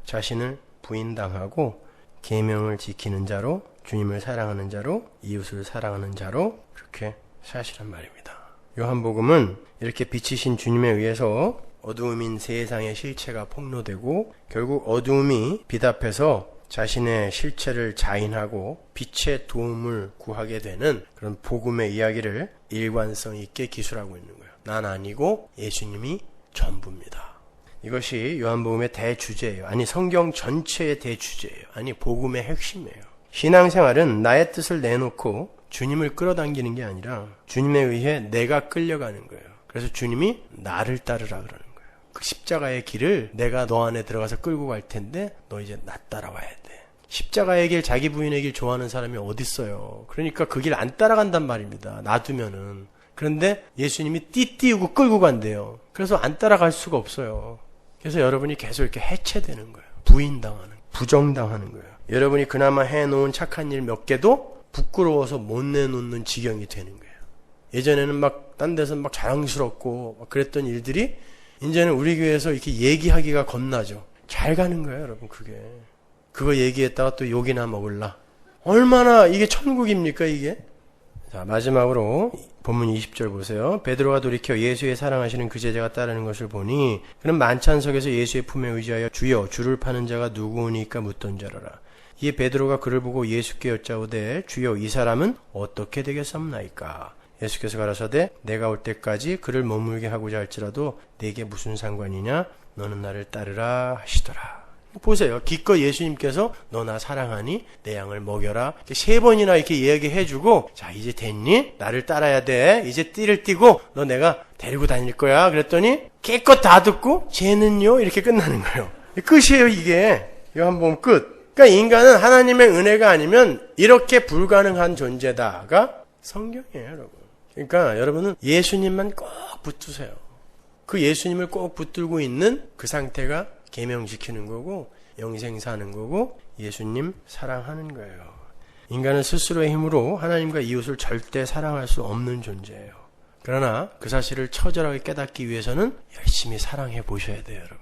자신을 부인당하고 계명을 지키는 자로, 주님을 사랑하는 자로, 이웃을 사랑하는 자로 그렇게 사시란 말입니다. 요한복음은 이렇게 빛이신 주님에 의해서 어두움인 세상의 실체가 폭로되고 결국 어두움이 빛 앞에서 자신의 실체를 자인하고 빛의 도움을 구하게 되는 그런 복음의 이야기를 일관성 있게 기술하고 있는 거예요. 난 아니고 예수님이 전부입니다. 이것이 요한복음의 대주제예요. 아니 성경 전체의 대주제예요. 아니 복음의 핵심이에요. 신앙생활은 나의 뜻을 내놓고 주님을 끌어당기는 게 아니라 주님에 의해 내가 끌려가는 거예요. 그래서 주님이 나를 따르라 그러는 거예요. 그 십자가의 길을 내가 너 안에 들어가서 끌고 갈 텐데 너 이제 나 따라와야 돼. 십자가의 길, 자기 부인의 길 좋아하는 사람이 어디 있어요. 그러니까 그 길 안 따라간단 말입니다. 놔두면은. 그런데 예수님이 띠띠우고 끌고 간대요. 그래서 안 따라갈 수가 없어요. 그래서 여러분이 계속 이렇게 해체되는 거예요. 부인당하는, 부정당하는 거예요. 여러분이 그나마 해놓은 착한 일 몇 개도 부끄러워서 못 내놓는 지경이 되는 거예요. 예전에는 막 딴 데서 막 자랑스럽고 막 그랬던 일들이 이제는 우리 교회에서 이렇게 얘기하기가 겁나죠. 잘 가는 거예요, 여러분, 그게. 그거 얘기했다가 또 욕이나 먹을라. 얼마나 이게 천국입니까, 이게? 자, 마지막으로 본문 20절 보세요. 베드로가 돌이켜 예수의 사랑하시는 그 제자가 따르는 것을 보니 그는 만찬석에서 예수의 품에 의지하여 주여 주를 파는 자가 누구오니까 묻던 자라라. 이에 베드로가 그를 보고 예수께 여짜오되 주여 이 사람은 어떻게 되겠사옵나이까. 예수께서 가라사대 내가 올 때까지 그를 머물게 하고자 할지라도 내게 무슨 상관이냐. 너는 나를 따르라 하시더라. 보세요. 기껏 예수님께서 너 나 사랑하니 내 양을 먹여라. 세 번이나 이렇게 이야기해주고 자 이제 됐니? 나를 따라야 돼. 이제 띠를 띠고 너 내가 데리고 다닐 거야. 그랬더니 깨끗 다 듣고 쟤는요 이렇게 끝나는 거예요. 끝이에요 이게. 이거 한번 보면 끝. 그러니까 인간은 하나님의 은혜가 아니면 이렇게 불가능한 존재다가 성경이에요 여러분. 그러니까 여러분은 예수님만 꼭 붙드세요. 그 예수님을 꼭 붙들고 있는 그 상태가 계명지키는 거고 영생 사는 거고 예수님 사랑하는 거예요. 인간은 스스로의 힘으로 하나님과 이웃을 절대 사랑할 수 없는 존재예요. 그러나 그 사실을 처절하게 깨닫기 위해서는 열심히 사랑해 보셔야 돼요, 여러분.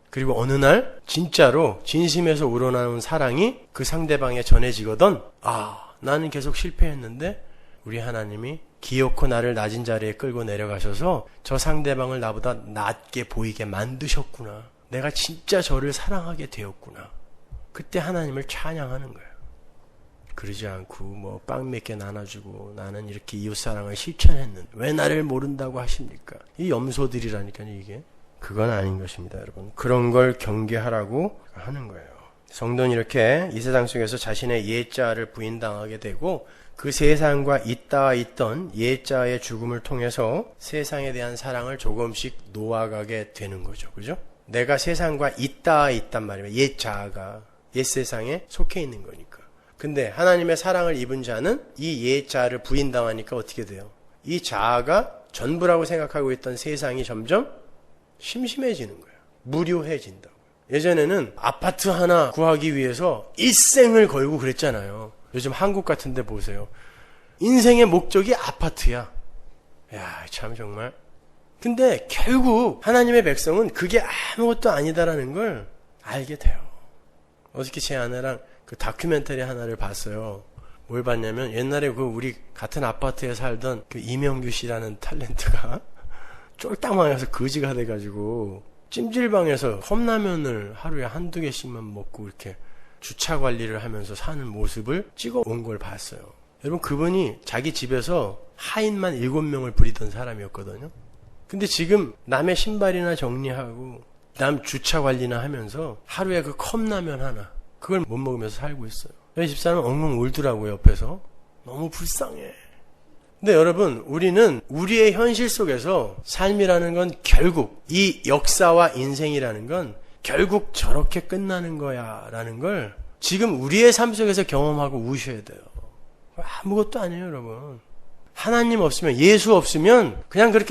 그리고 어느 날 진짜로 진심에서 우러나온 사랑이 그 상대방에 전해지거든. 아, 나는 계속 실패했는데 우리 하나님이 기어코 나를 낮은 자리에 끌고 내려가셔서 저 상대방을 나보다 낮게 보이게 만드셨구나. 내가 진짜 저를 사랑하게 되었구나. 그때 하나님을 찬양하는 거예요. 그러지 않고 뭐 빵 몇 개 나눠주고 나는 이렇게 이웃사랑을 실천했는데 왜 나를 모른다고 하십니까? 이 염소들이라니까요 이게. 그건 아닌 것입니다 여러분. 그런 걸 경계하라고 하는 거예요. 성도는 이렇게 이 세상 속에서 자신의 옛자를 부인당하게 되고 그 세상과 있던 옛자의 죽음을 통해서 세상에 대한 사랑을 조금씩 놓아가게 되는 거죠. 그죠? 내가 세상과 있단 말이에요. 옛자아가 옛세상에 속해 있는 거니까. 근데 하나님의 사랑을 입은 자는 이 옛자아를 부인당하니까 어떻게 돼요? 이 자아가 전부라고 생각하고 있던 세상이 점점 심심해지는 거예요. 무료해진다고. 예전에는 아파트 하나 구하기 위해서 일생을 걸고 그랬잖아요. 요즘 한국 같은 데 보세요. 인생의 목적이 아파트야. 야, 참 정말. 근데 결국 하나님의 백성은 그게 아무것도 아니다라는 걸 알게 돼요. 어저께 제 아내랑 그 다큐멘터리 하나를 봤어요. 뭘 봤냐면 옛날에 그 우리 같은 아파트에 살던 그 이명규 씨라는 탤런트가 쫄딱 망해서 거지가 돼가지고 찜질방에서 컵라면을 하루에 한두 개씩만 먹고 이렇게 주차 관리를 하면서 사는 모습을 찍어 온 걸 봤어요. 여러분 그분이 자기 집에서 하인만 7명을 부리던 사람이었거든요. 근데 지금 남의 신발이나 정리하고 남 주차 관리나 하면서 하루에 그 컵라면 하나 그걸 못 먹으면서 살고 있어요. 여기 집사람은 엉엉 울더라고요. 옆에서. 너무 불쌍해. 근데 여러분 우리는 우리의 현실 속에서 삶이라는 건 결국 이 역사와 인생이라는 건 결국 저렇게 끝나는 거야 라는 걸 지금 우리의 삶 속에서 경험하고 우셔야 돼요. 아무것도 아니에요 여러분. 하나님 없으면 예수 없으면 그냥 그렇게